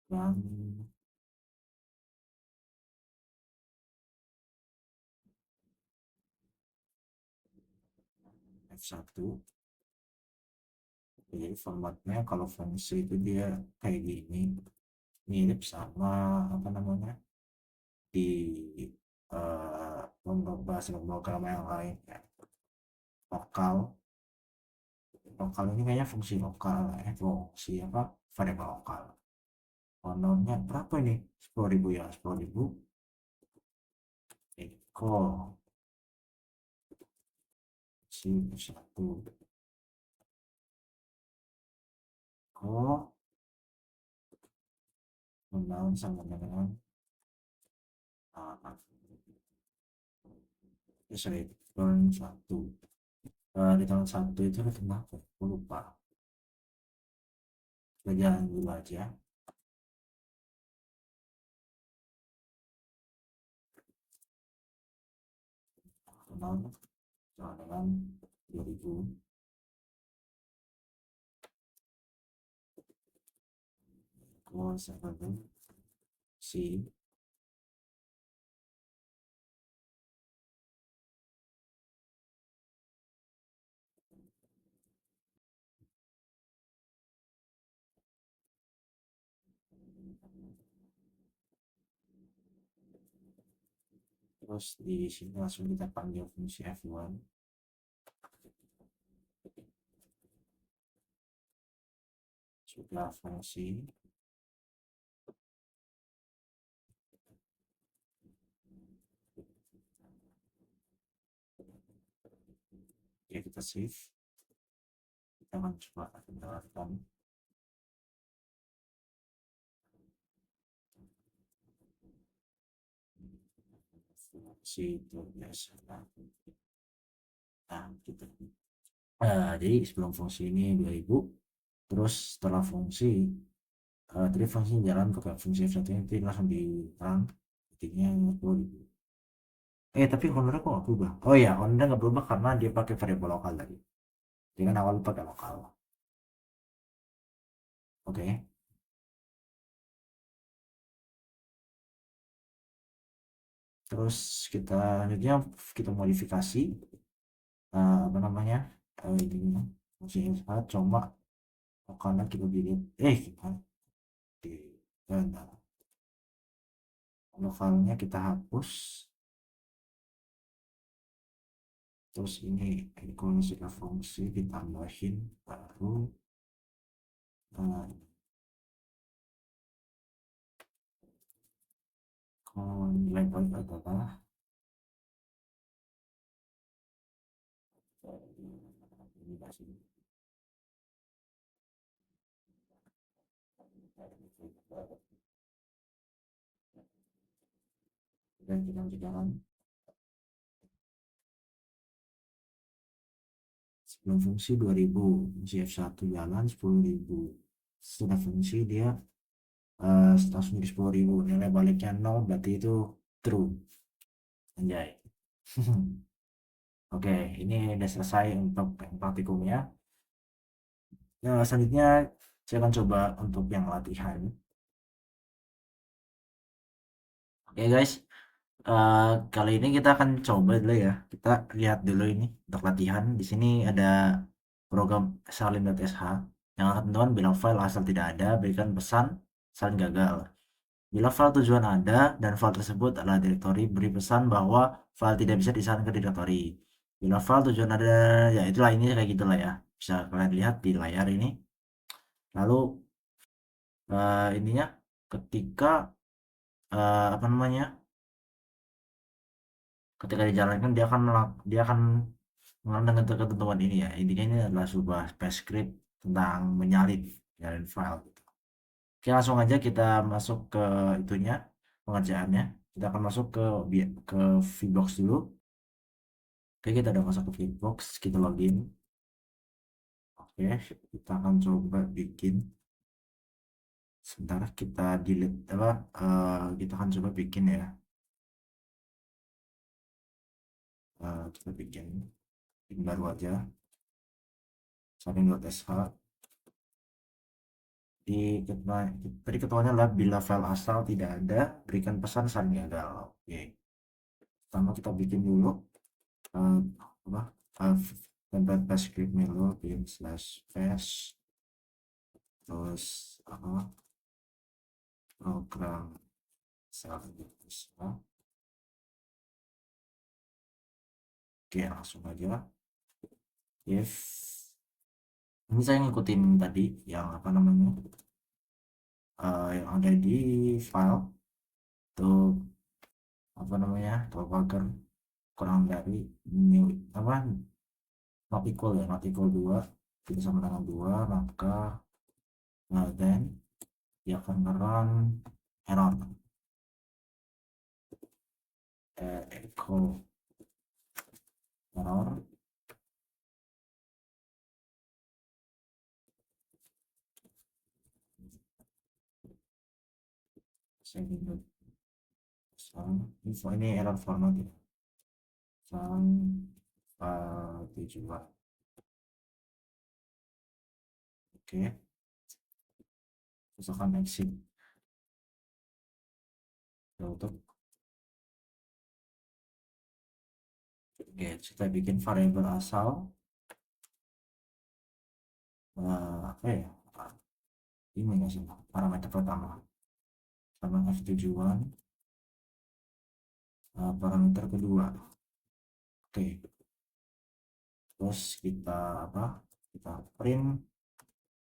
dan F1. Jadi formatnya kalau fungsi itu dia kayak gini, mirip sama apa namanya di bahasa pemrograman yang lain ya. Lokal, lokal ini kayaknya fungsi lokal, fungsi apa variabel lokal. Honornya berapa ini? 10.000 ya, 10.000. Equal si satu ko menang sama dengan uh, sorry, turn satu. Di tahun satu itu kenapa? Aku lupa. Kita jalan dulu aja. Menang sama dengan 2000. Ko sama dengan si terus di sini langsung kita panggil fungsi F1 sudah fungsi ya kita save, kita akan coba menerapkan fungsi itu biasa. Nah, gitu. Jadi sebelum fungsi ini 2000, terus setelah fungsi tadi fungsi jalan pakai fungsi F1 ini langsung di run, ketiknya 2000. Tapi honornya kok nggak berubah? Oh ya, honornya nggak berubah karena dia pakai variabel lokal tadi. Dia kan awal pakai lokal. Oke. Terus kita lanjutnya kita modifikasi apa namanya ini fungsi F1 coba karena kita delete gimana di lokalnya kita hapus. Terus ini kalau sudah fungsi ditambahin baru kalau nilai void adalah ini kasih dan kita jalan sebelum fungsi 2000, fungsi F1 jalan 10.000. Setelah fungsi dia langsung jadi 10.000, nilai baliknya 0 berarti itu true. Anjay. Oke, ini udah selesai untuk yang praktikumnya. Nah, selanjutnya saya akan coba untuk yang latihan. Oke guys, kali ini kita akan coba dulu ya. Kita lihat dulu ini untuk latihan. Di sini ada program salin.sh yang akan teman-teman bilang file asal tidak ada, berikan pesan salin gagal. Bila file tujuan ada dan file tersebut adalah direktori, beri pesan bahwa file tidak bisa disalin ke direktori. Bila file tujuan ada, ya itulah ini kayak gitulah ya. Bisa kalian lihat di layar ini. Lalu ininya ketika apa namanya? Ketika dijalankan dia akan mengandalkan ketentuan ini ya. Intinya ini adalah sebuah spec script tentang menyalin file gitu. Oke, langsung aja kita masuk ke itunya pengerjaannya. Kita akan masuk ke VBox dulu. Oke, kita udah masuk ke VBox, kita login. Oke, kita akan coba bikin. Sebentar kita delete apa? Kita akan coba bikin ya. Kita bikin. bikin baru aja, salin.sh. Tadi ketuanya adalah bila file asal tidak ada, berikan pesan salin gagal. Oke, pertama kita bikin dulu uh, apa template bash script dulu, bikin slash bash, terus apa program salin.sh. Oke, langsung aja if ini saya ngikutin tadi yang apa namanya yang ada di file tuh, apa namanya, debugger kurang dari new apa not equal ya, not equal 2 tidak sama dengan 2, maka then dia akan ngerun error echo error. Saya ingat info ini error format ya, tujuan. Oke, terus akan exit tutup. Oke, kita bikin variabel asal apa ya, ini nggak sih parameter pertama sama f tujuan, parameter kedua. Oke, terus kita apa, kita print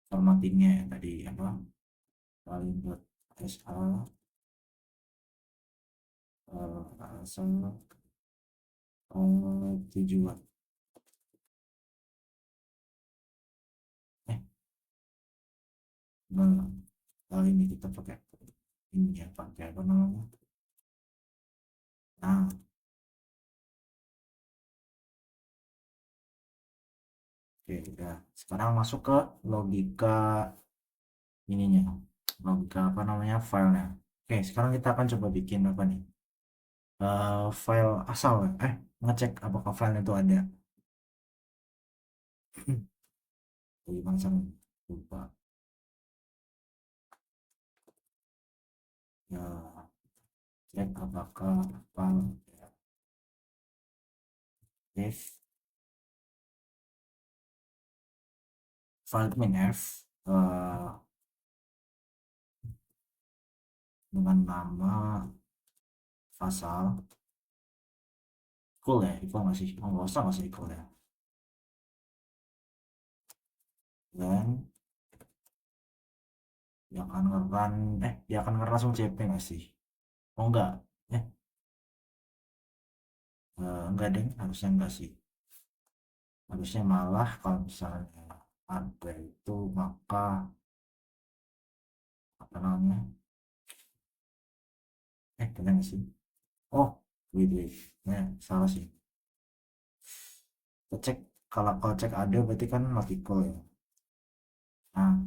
formattingnya ya, tadi apa value.sh asal tujuan. Nah, kali ini kita pakai ini ya, pakai apa namanya, nah oke udah. Sekarang masuk ke logika ininya, logika apa namanya, filenya. Oke, sekarang kita akan coba bikin apa nih, file asal, ngecek apakah file itu ada. Gimana sih, lupa ya, cek apakah file ya. If file min f dengan nama fasal equal ya, equal nggak sih, oh nggak usah, nggak usah equal ya, dan dia akan ngeran langsung cp nggak sih, oh enggak, eh enggak deh, harusnya enggak sih, harusnya malah kalau misalnya ada itu maka apa namanya, benar nggak sih, oh wait salah sih, kita cek, kalau cek ada berarti kan not equal ya. Nah,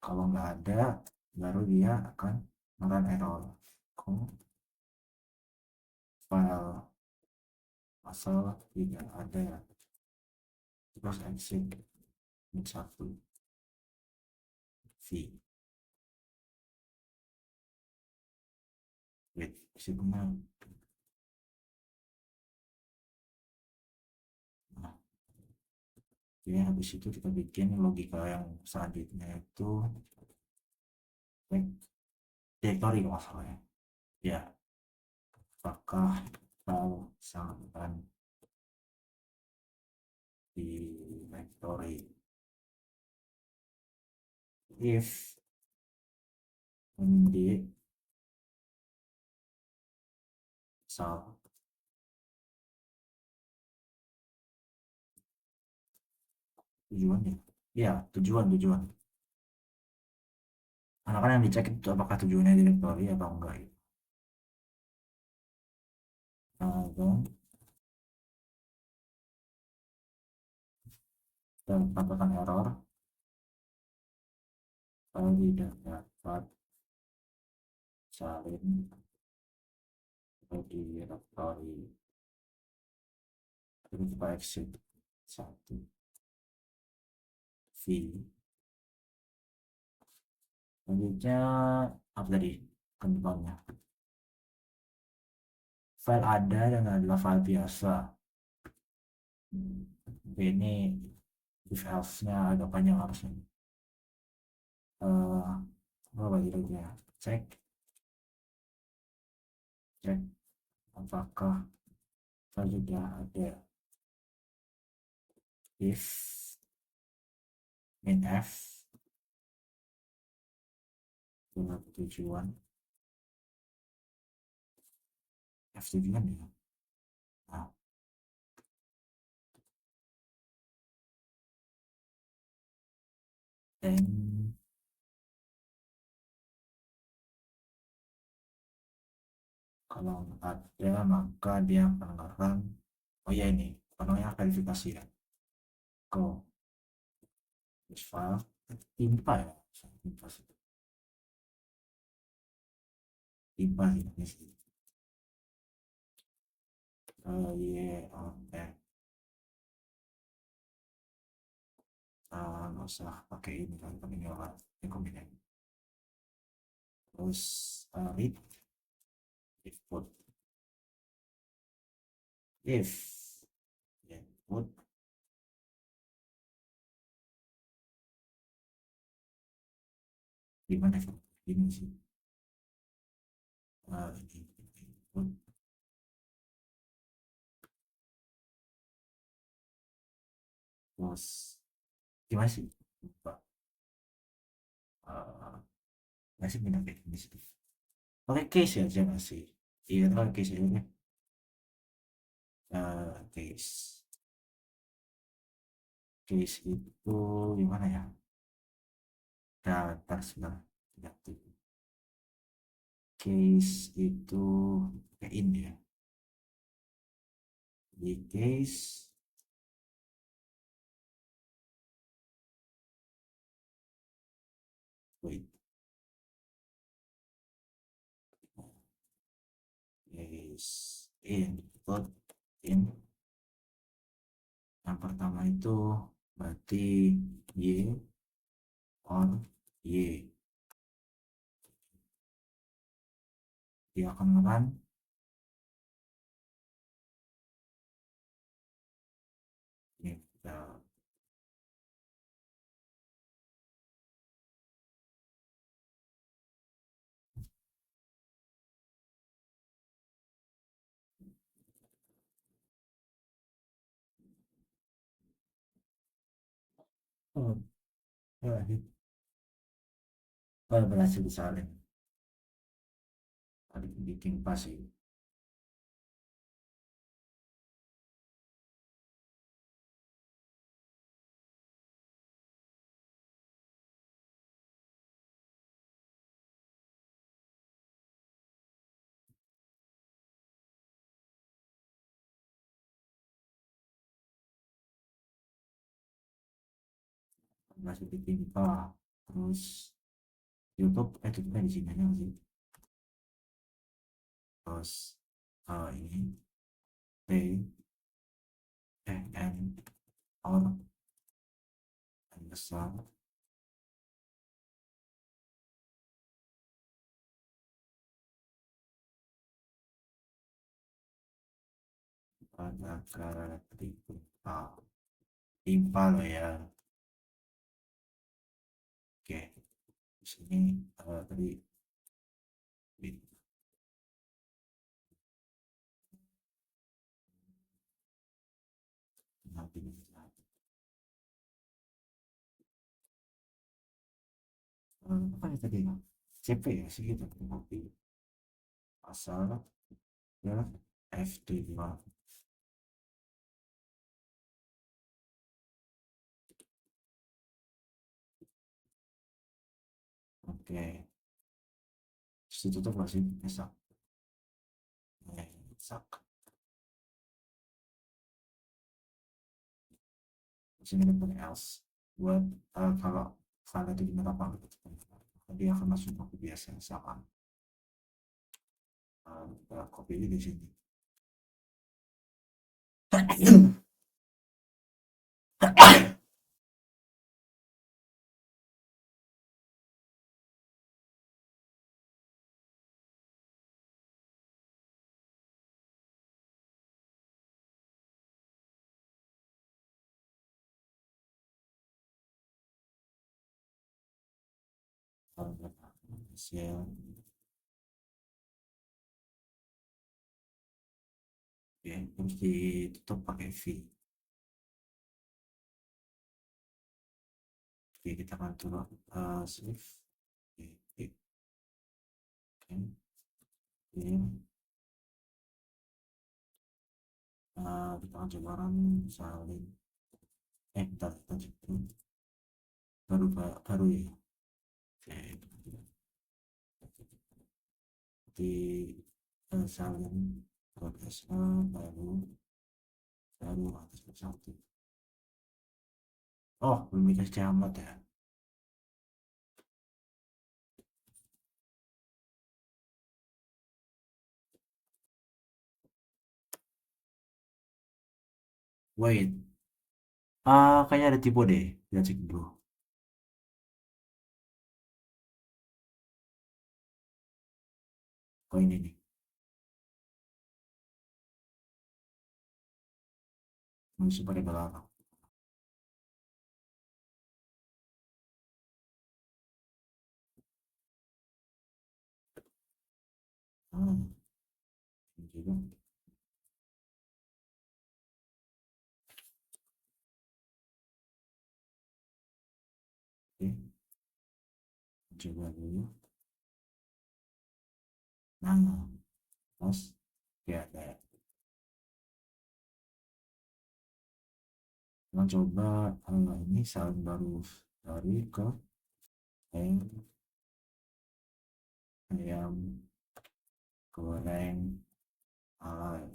kalau nggak ada baru dia akan ngeran error. File asal tidak ada, terus exit satu v, wait exitnya, nah ya habis itu kita bikin logika yang selanjutnya itu directory kalau salah ya, ya apakah file sampai di directory if md sal tujuannya, ya tujuan karena kan yang dicek itu apakah tujuannya directory atau enggak gitu. Nah, dan kita katakan error kalau tidak dapat salin atau directory Jadi kita exit 1 V. Selanjutnya apa tadi kentangnya, file ada dan adalah file biasa. Oke, ini if else nya agak panjang harusnya. Apa lagi ya, cek apakah selanjutnya ada if f dengan tujuan tujuan ya. Nah, dan kalau ada maka dia akan oh ya ini namanya verifikasi ya, kalau file timpa ya, timpa sih, timpa ini sih. Iya, oke. Nggak usah pakai ini kan, ini orang rekomend. Terus read if put if ya put gimana sih ini sih, ini put terus gimana sih, lupa. Nggak sih pindah kayak gini sih, pakai case ya jangan sih, iya kan case ini, case case itu gimana ya, daftar sebentar, case itu kayak ini ya, di case wait case input in yang pertama itu berarti y on y, dia akan run ini kita oh, ya, berhasil disalin tadi bikin pas sih, berhasil bikin pas. Terus YouTube tutupnya di sini aja sih. Terus ini P N or N besar pada timpa timpa loh ya. Oke, di sini tadi nanti apa ya tadi, CP ya segitu nanti asal ya FD5. Oke, situ tuh masih bisa sak sini ada else buat kalau file itu gimana apa gitu, dia akan langsung copy biasa misalkan copy di sini hasil. Oke, terus ditutup pakai V. Oke, kita akan coba save. Oke, oke, oke. Kita akan coba run salin. Bentar, kita cek dulu. Baru ya. Oke, di salin progress baru atas satu. Oh, belum dikasih camat ya. Wait, kayaknya ada tipe deh. Kita cek dulu. Oh, ini nih. Masih pakai belakang. Hmm, ini juga. Oke, coba dulu. Nah, mas, ya, kayak kita coba ini salin baru dari ke ayam goreng ala.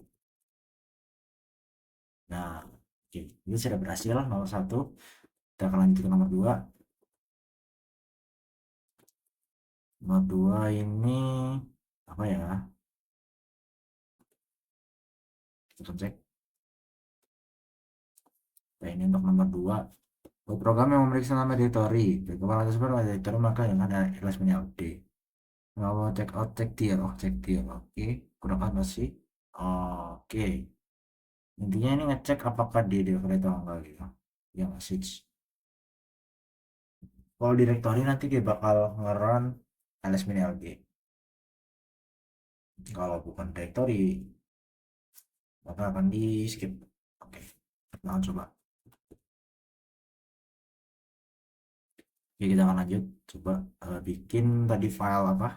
Nah, oke, ini sudah berhasil nomor satu. Kita akan lanjut ke nomor dua. Nomor dua ini apa ya? Kita akan cek. Nah, ini untuk nomor dua. Program yang memeriksa nama editori. Kepala tersebut nama editori maka yang ada ls update. Mau check out check tier. Oh, check tier. Oke, kurang apa sih? Oke. Intinya ini ngecek apakah dia directory atau enggak gitu. Ya, message. Kalau directory nanti dia bakal nge-run ls lg. Kalau bukan directory maka akan di skip. Oke, kita coba. Oke, kita akan lanjut. Coba bikin tadi file apa?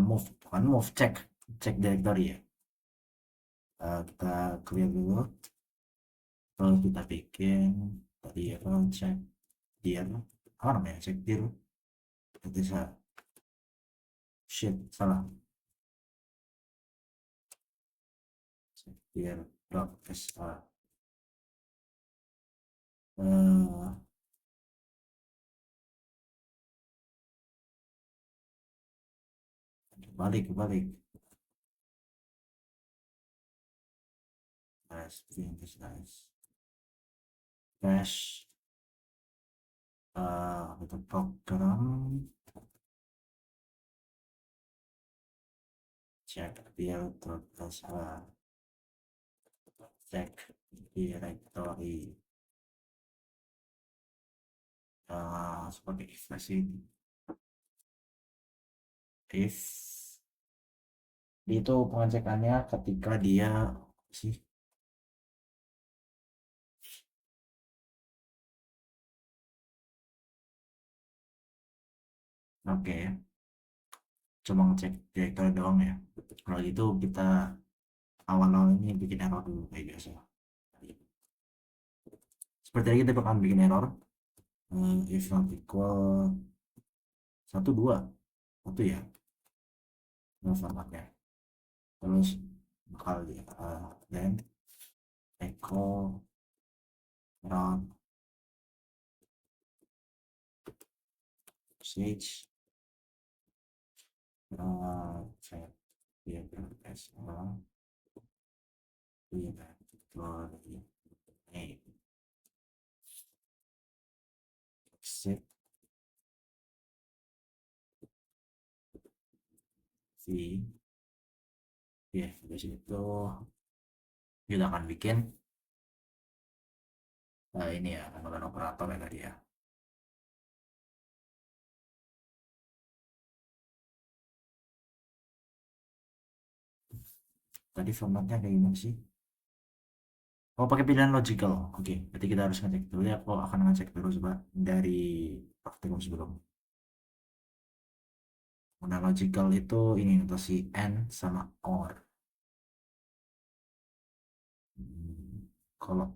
Move, bukan move, cek directory ya. Kita clear dulu. Lalu kita bikin tadi apa? Cek dir. Apa namanya? Cek dir. Kita bisa shit salah. Cek dir dot sa. Eh, balik. Nice, this nice. Bash itu program cek dia terus cek directory sebagai if ini if itu pengecekannya ketika dia sih oke cuma ngecek directory doang ya kalau gitu kita awal-awal ini bikin error dulu kayak biasa seperti tadi kita akan bikin error if not equal satu dua satu ya formatnya terus bakal then echo run usage cek dia s dia directory name save v. Ya, dari situ kita akan bikin ini ya, menggunakan operator ya tadi ya. Tadi formatnya kayak gimana sih? Oh, pakai pilihan logical. Oke, berarti kita harus ngecek dulu ya. Aku akan ngecek dulu coba dari praktikum sebelum. Nah, logical itu ini notasi and sama or. Kalau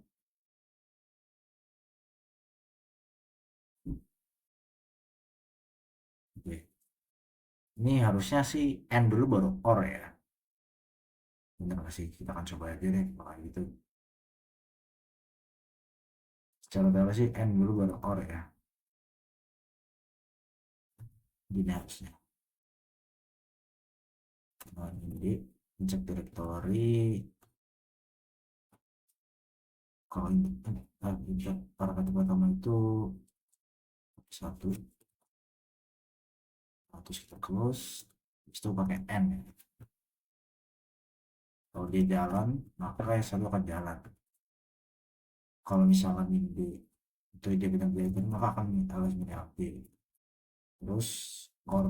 oke. Ini harusnya sih and dulu baru or ya. Bener nggak sih? Kita akan coba aja deh kalau gitu. Secara teori sih and dulu baru or ya. Gini harusnya. Nah, jadi cek directory. Kalau injek parameter pertama itu satu, terus kita close, itu pakai n ya. Kalau dia jalan, maka kayak selalu akan jalan. Kalau misalkan ini itu dia bilang jalan, maka akan harus update. Terus or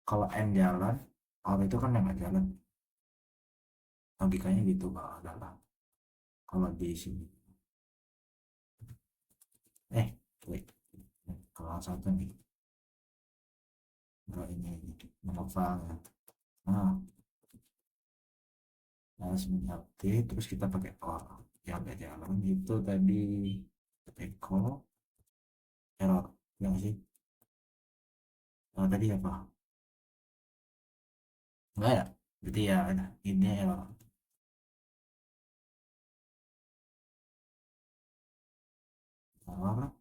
kalau n jalan, or itu kan yang nggak jalan. Logikanya gitu kalau adalah kalau di sini. Wait, kalau satu nih, kalau ini nama file. Nah, harus update, terus kita pakai or yang nggak jalan itu tadi echo error yang sih. Tadi apa? Enggak ya? Berarti ya ada ini error. Error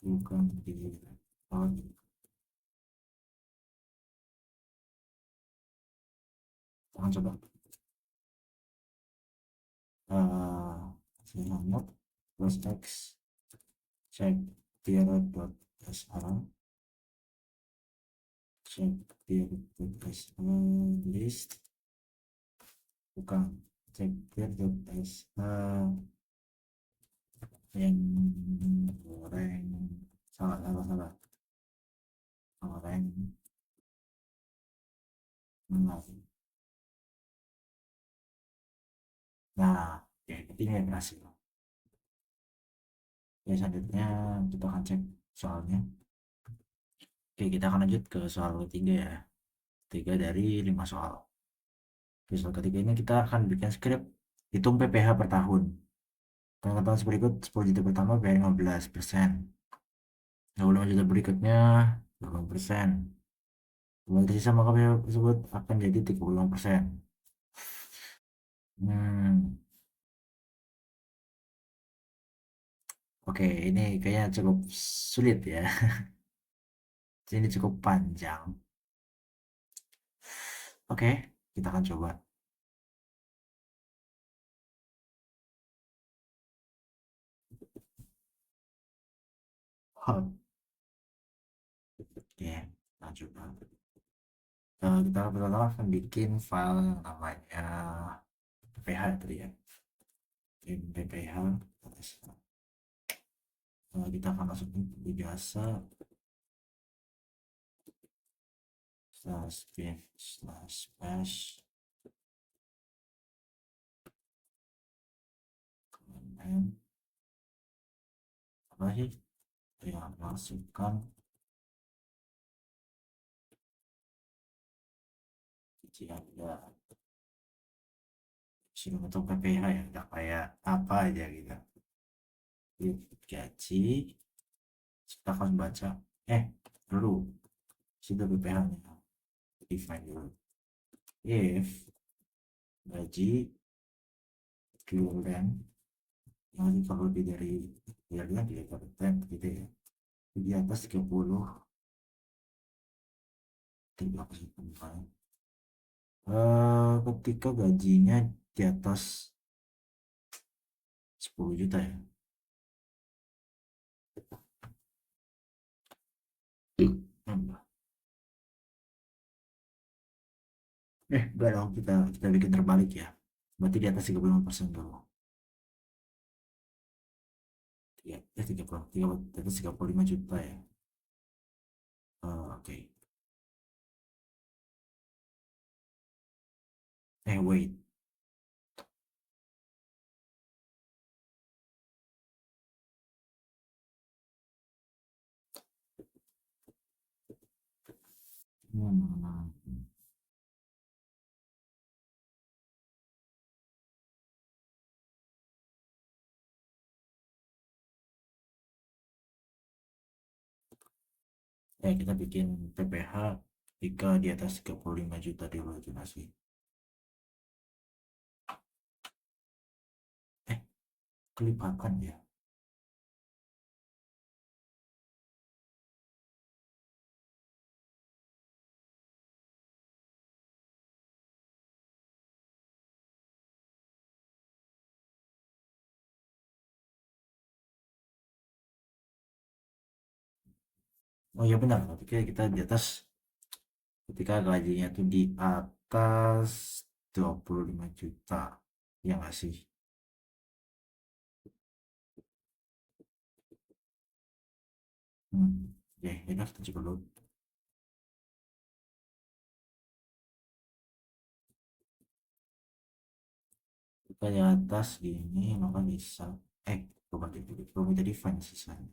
bukan di oh, jangan coba selamat plus x check period.sr check period.sr list bukan check period.sr yang goreng salah salah salah goreng nah nah ya ini berhasil ya selanjutnya kita akan cek soalnya. Oke, kita akan lanjut ke soal ketiga ya. Tiga dari 5 soal. Di soal ketiga ini kita akan bikin script hitung PPh per tahun. Pengetahuan berikut 10 juta pertama bayar 15%. 25 juta berikutnya 20%. Kembali tersisa maka PPh tersebut akan jadi 35%. Hmm, oke, ini kayaknya cukup sulit ya. Ini cukup panjang. Oke, kita akan coba. Oke, kita coba. Kita pertama akan bikin file yang namanya pph tadi ya. pph kita akan masukin di jasa slash bin slash bash kemudian apa sih yang masukkan ada sudah untuk pph ya udah kayak apa aja gitu gaji kita akan baca dulu situ pph nya define dulu if gaji equivalent yang kalau lebih dari ya dia di gitu ya di atas 30 tidak ketika gajinya di atas 10 juta ya. Hmm. Enggak dong, kita kita bikin terbalik ya. Berarti di atas 35% dulu. Tiga, 30, di atas 35 juta ya. Oke. Wait. Hmm. Kita bikin PPh jika di atas 35 juta dulu aja masih. Eh, kelipatan ya. Oh iya benar, tapi kita di atas ketika gajinya tuh di atas 25 juta. Ya nggak sih? Hmm. Ya kita coba dulu. Kita di atas gini maka bisa. Coba dulu. Coba minta define sisanya.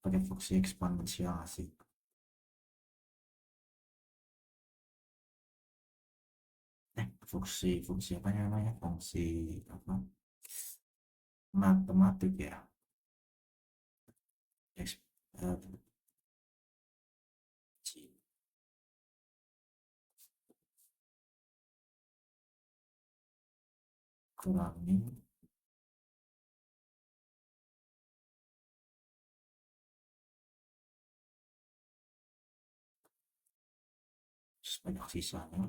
Pakai fungsi eksponensial nggak sih? Fungsi apa namanya? Fungsi apa? Matematik ya. Eks- eh, kurangin sebanyak sisanya.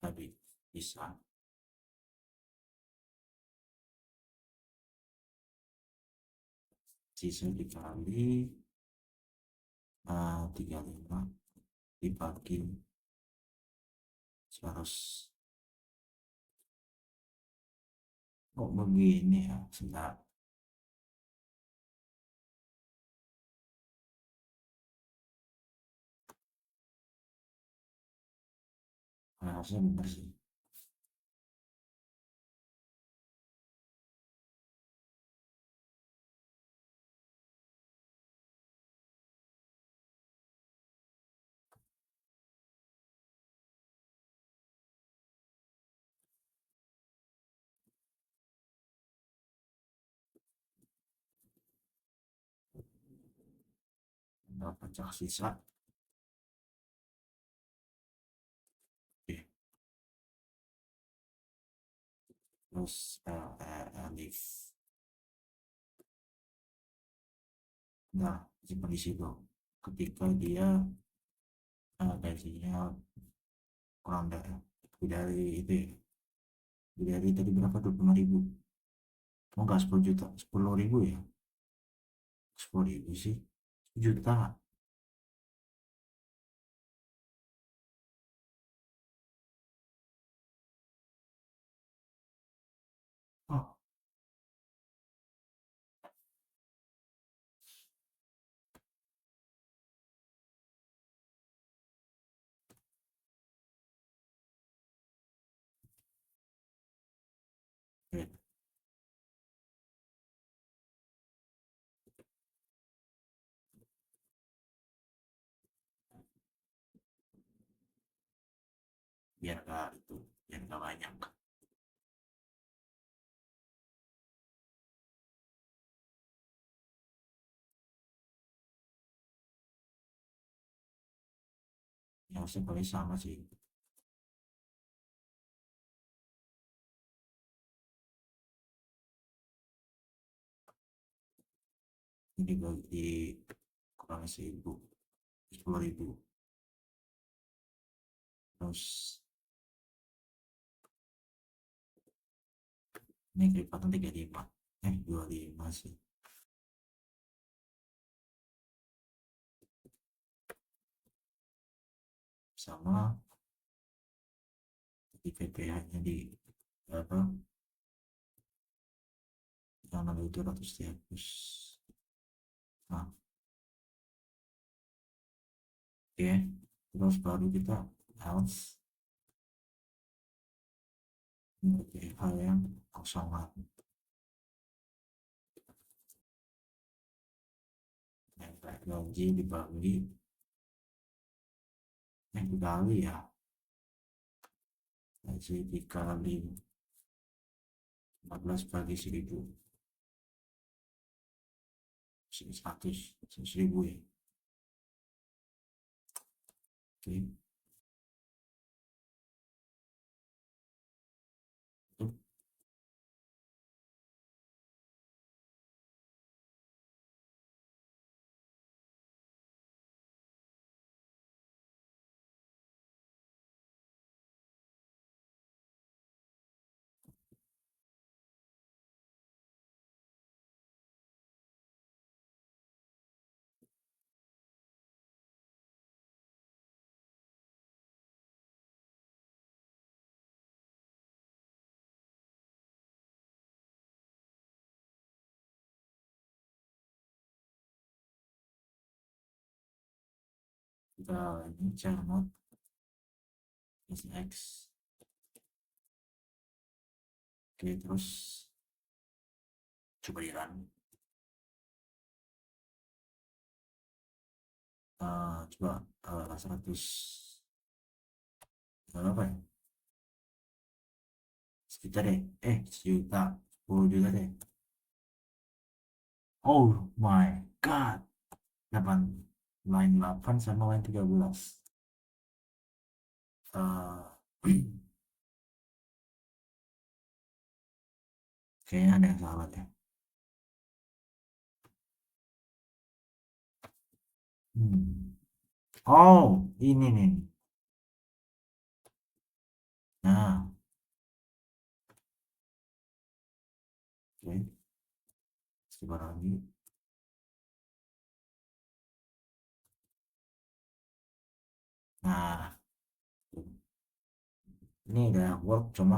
Tadi bisa sisa dikali 35 dibagi 100. Kok begini ya? Sebentar. Harusnya benar sih. Udah pecah sisa. Oke. Terus alif. Nah, simpan di situ. Ketika dia gajinya kurang dari itu ya. Dari tadi berapa? 25 ribu. Oh enggak, 10 juta. 10 ribu ya? 10 ribu sih. Juta. Oh, ya. Biar nggak itu. Biar nggak banyak. Ya, paling sama sih. ini bagi kurang 1000, 10.000. Terus ini kelipatan 35, 25 sih, sama di PPh nya di berapa, yang 6.700 dihapus. Nah, oke, terus baru kita else ini PPh yang kosongan, yang teknologi dibagi ya, gaji dikali 14 bagi 1000, 100.000 ya. Oke, itu kita ini cermat SX. Oke, terus coba di run. Coba 100 berapa ya, sekitar deh, sejuta, 10 juta deh. Oh my god, 8, line 8 sama line 13. Kayaknya ada yang salah deh. Oh, ini nih. Nah, oke, coba lagi. Nah, ini udah work, cuma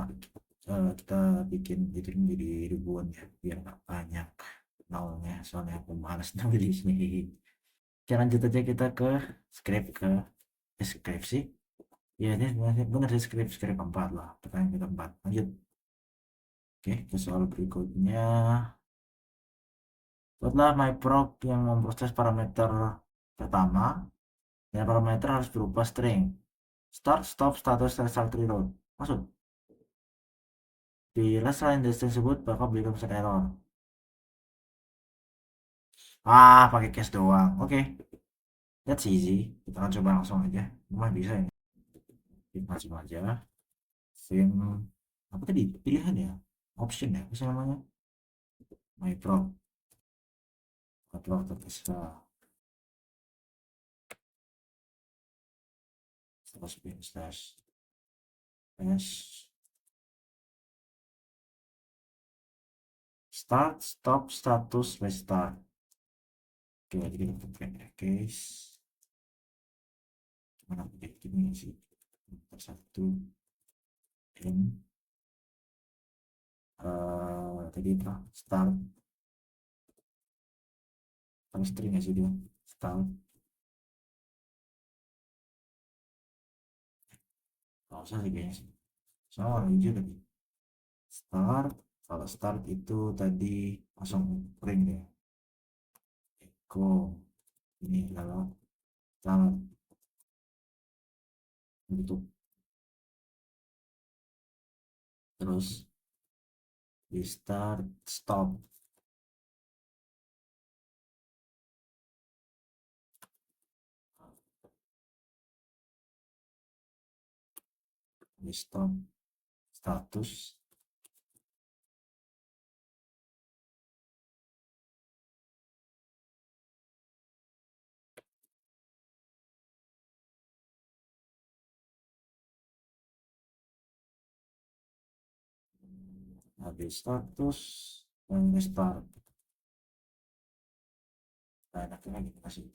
kita bikin itu jadi ribuan ya, biar nggak banyak nolnya, soalnya aku malas nulis nih. Oke, lanjut aja kita ke script, script sih. Ya, ini benar sih, script 4 lah, pertanyaan keempat. Lanjut. Oke, ke soal berikutnya. Buatlah myprop yang memproses parameter pertama, dan parameter harus berupa string. Start, stop, status, result, reload. Maksud, bila selain dari tersebut bakal berikan pesan error. Pakai case doang. Oke, that's easy. Kita akan coba langsung aja. Cuma bisa ini. Kita langsung aja. Sim, apa tadi pilihan ya? Option ya, apa sih namanya? myprop. myprop terserah. Slash s start, stop, status, restart. Oke, jadi kita butuhkan case. Mana pakai gini sih? Satu in tadi apa? Start, kan string ya sih dia. Start. Nggak usah sih kayaknya sih. Soalnya warna hijau tadi. Start. Kalau start itu tadi langsung print ya. Echo. Ini kalau start untuk, terus di start, stop. Di stop, status. habis status dan restart. Nah, nanti lagi kasih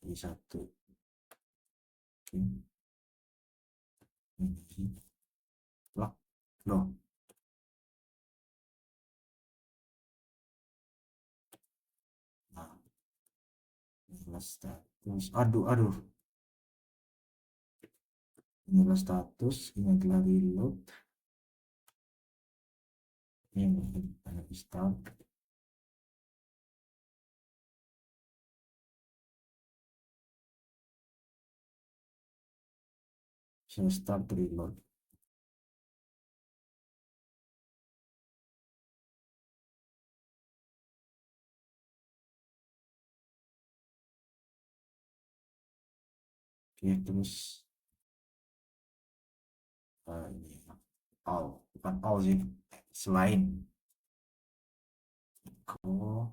di satu. Oke, ini lock loh. Nah, inilah status. Aduh, inilah status. Ini adalah reload. Ini mungkin ada start. Saya start reload. Oke, terus ini all, bukan all sih, selain ko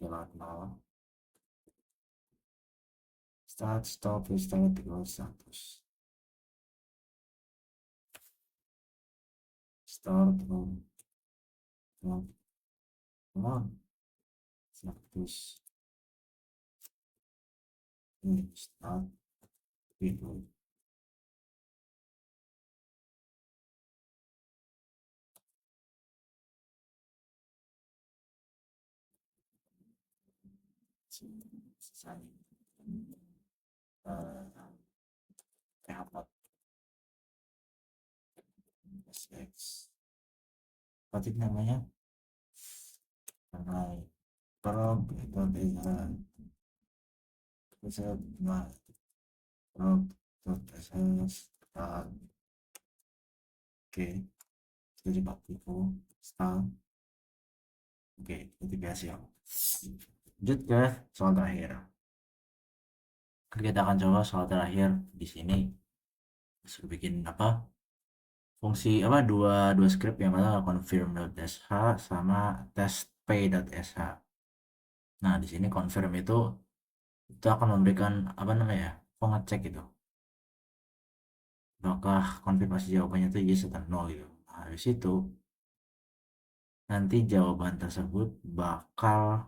jalan nol start stop restart reload status start on on status ini start reload. Selesai. Apa SX apa namanya, karena prog itu bisa bisa prog ss start. Oke, jadi 40 start. Oke, itu biasa ya. Lanjut ke soal terakhir. Kita akan coba soal terakhir di sini. Suruh bikin apa? Fungsi apa, dua dua script yang mana confirm.sh sama testpay.sh. Nah, di sini confirm itu akan memberikan apa namanya ya? Pengecek gitu. Apakah konfirmasi jawabannya itu yes atau no gitu. Nah, habis itu nanti jawaban tersebut bakal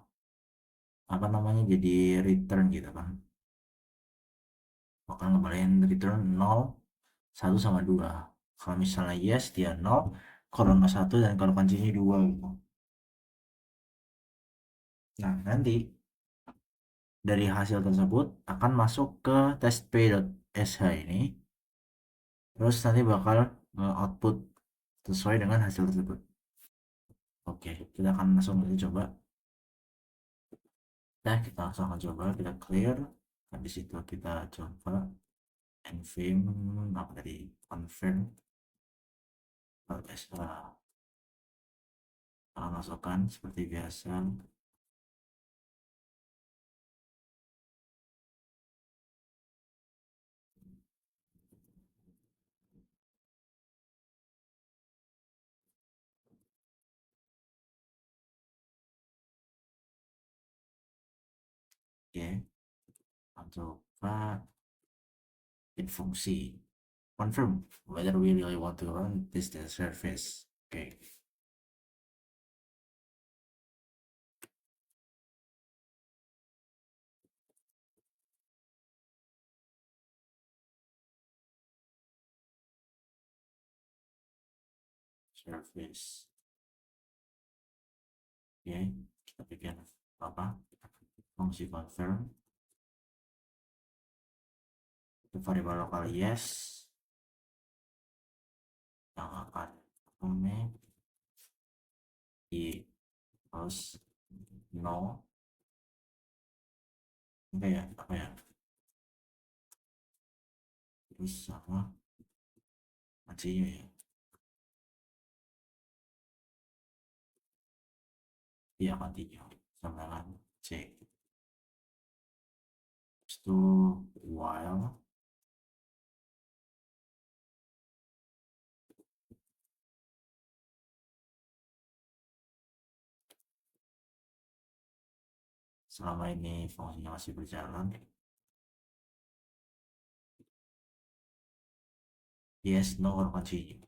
apa namanya jadi return gitu kan. Bakal ngembaliin return 0, 1 sama 2. Kalau misalnya yes dia 0, kalau nggak 1, dan kalau kuncinya 2 gitu. Nah, nanti dari hasil tersebut akan masuk ke testpay.sh ini, terus nanti bakal output sesuai dengan hasil tersebut. Oke, kita akan langsung aja coba. Nah, kita langsung akan coba, kita clear. Habis itu kita coba nvim apa tadi, confirm sh, masukkan seperti biasa. Oke, coba in fungsi confirm whether we really want to run this test surface. Oke, surface. Oke, kita bikin apa, fungsi confirm itu variabel lokal yes yang akan rame di terus no, enggak ya, apa ya, terus sama macinya ya, iya continue sama dengan c. Itu while selama ini fungsinya masih berjalan. Yes, no, or continue.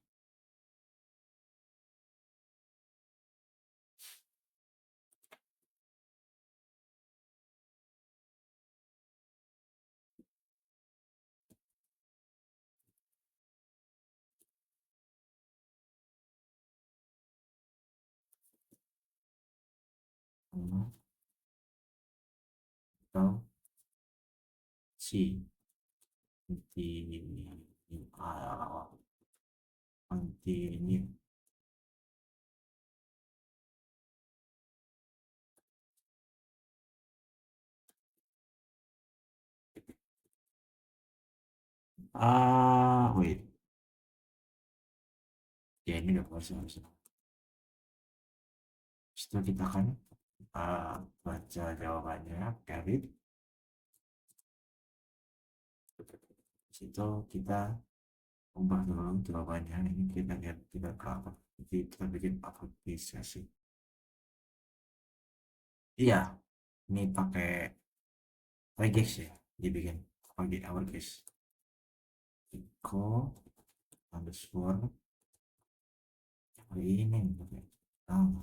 Hmm, atau C, continue. Continue. Wait. Ya ini udah close harusnya. Setelah kita akan baca jawabannya, Kevin. Situ kita ubah dulu jawabannya. Ini kita lihat tidak apa. Jadi kita bikin apresiasi. Iya, ini pakai regex ya, dibikin pakai uppercase. Echo underscore ini pakai nama.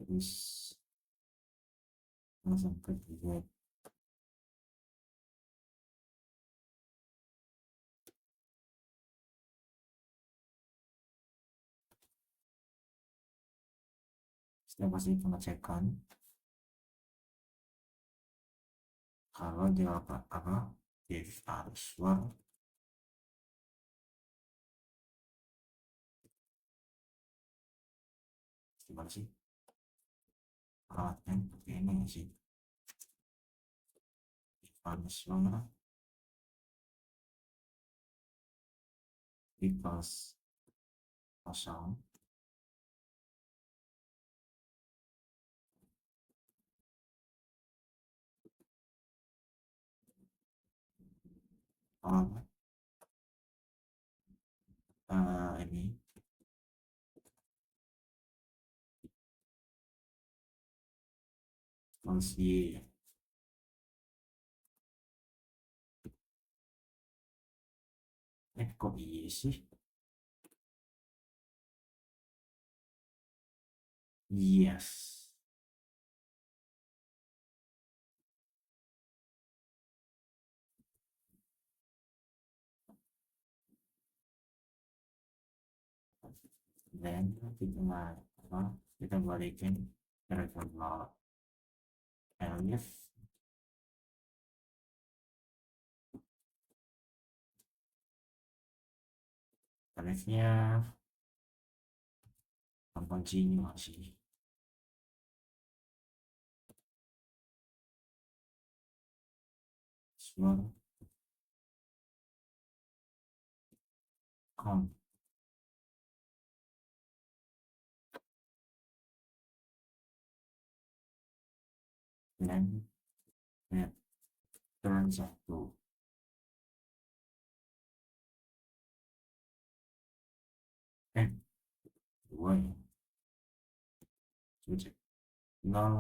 Terus langsung ke juga. Setelah pasti pengecekan kalau jawab apa if answer gimana sih alatnya pakai ini sih if answer equals kosong kalau ini fungsi kok iya sih yes dan kita apa kita balikin regular elif elifnya gampang sini masih suara com dan turn satu eh dua ya coba cek nol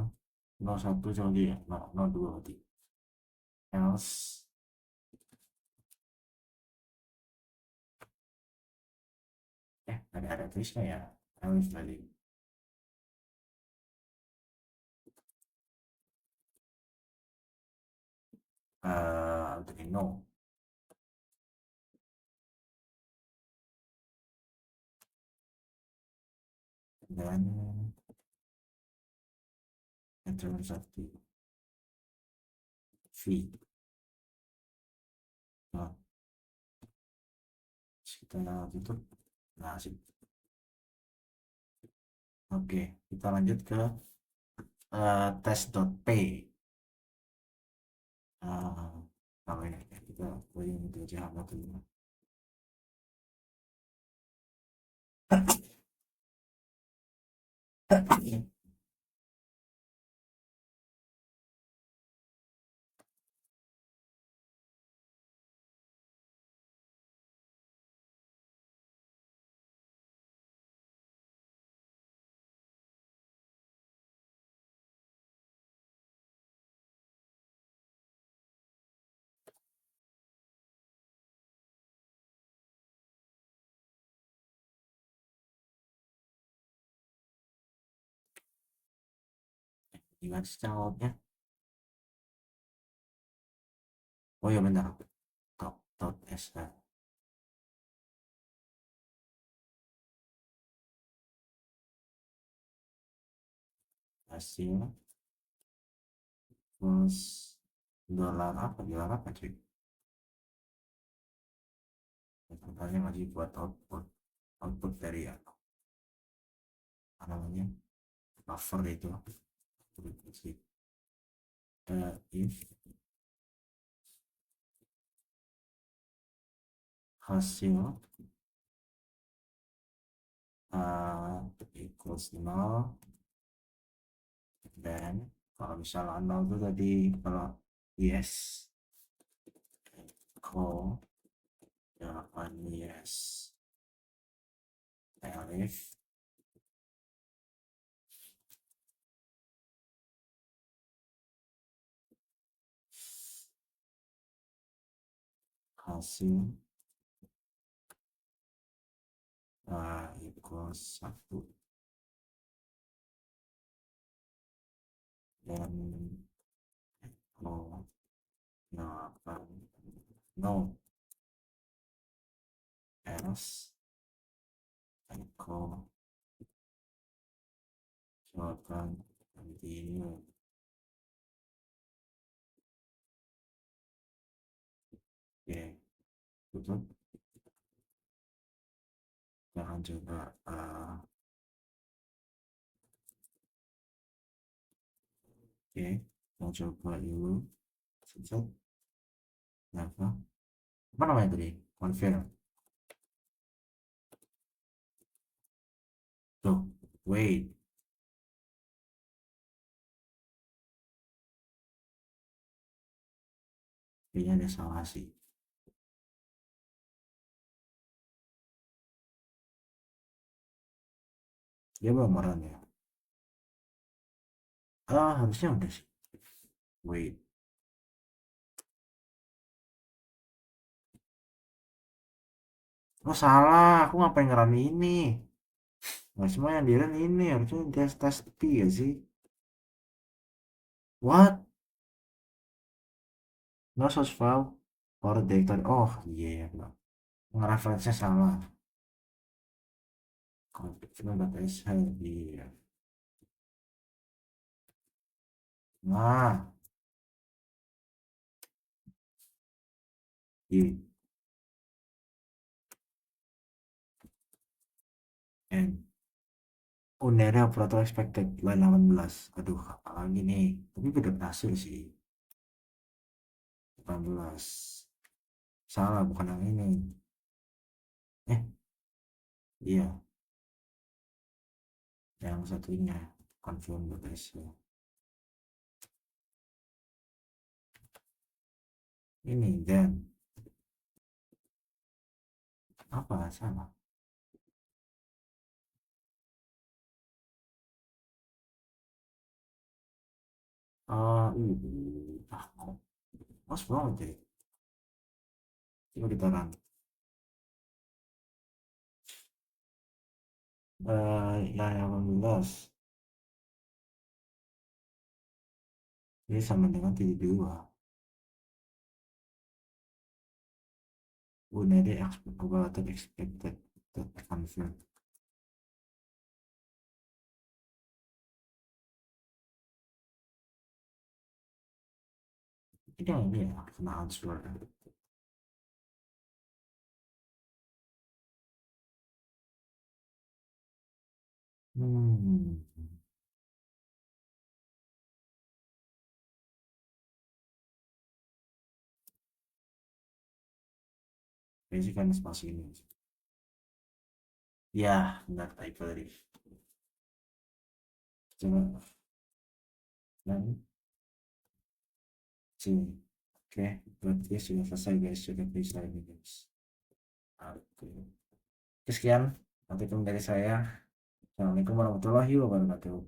nol satu coba ya nol nol dua berarti else ada tulisnya ya else tadi untuk no dan turn satu v nah kita tutup nah sip. Oke kita lanjut ke test.p kalau ini kita boleh untuk jahat dulu Gimana sih jawabnya? Oh ya benar. Top top S hasil plus dolar apa cuy? Totalnya masih buat output output dari apa namanya buffer itu. If hasil equals 0, dan kalau misalnya 0 itu tadi kalau yes, call jawaban yes, elif hasil equals 1, dan call jawaban no, else equal jawaban continue. Oke, tutup. Jangan coba oke, mau coba dulu. Set, apa namanya tadi? Confirm. Tuh, wait. Kayaknya ada salah sih. Dia belum merun ya. Harusnya udah sih. Wait. Oh salah, aku ngapain ngeran ini? Nggak semua yang di run ini, harusnya tes tes P ya sih. What? No source file for directory. Oh iya ya, yeah. Ngereferensinya salah. Config.sh, iya. Nah, i n Unera operator expected line 18. Aduh, apa lagi nih? Tapi udah berhasil sih. 18. Salah, bukan yang ini. Eh, iya, yang satunya. Confirm.sh. Ini, dan apa salah? Kok mas banget ya? Coba kita run. Yang 18. Ini sama dengan 72. Unera operator expected. Confirm. Ini yang ini ya, kena answer. Hmm, basic kan spasi ini. Ya, benar typo tadi. Coba dan sini. Oke, berarti sudah selesai guys, sudah bisa ini guys. Oke. Sekian artikel dari saya. Assalamualaikum warahmatullahi wabarakatuh.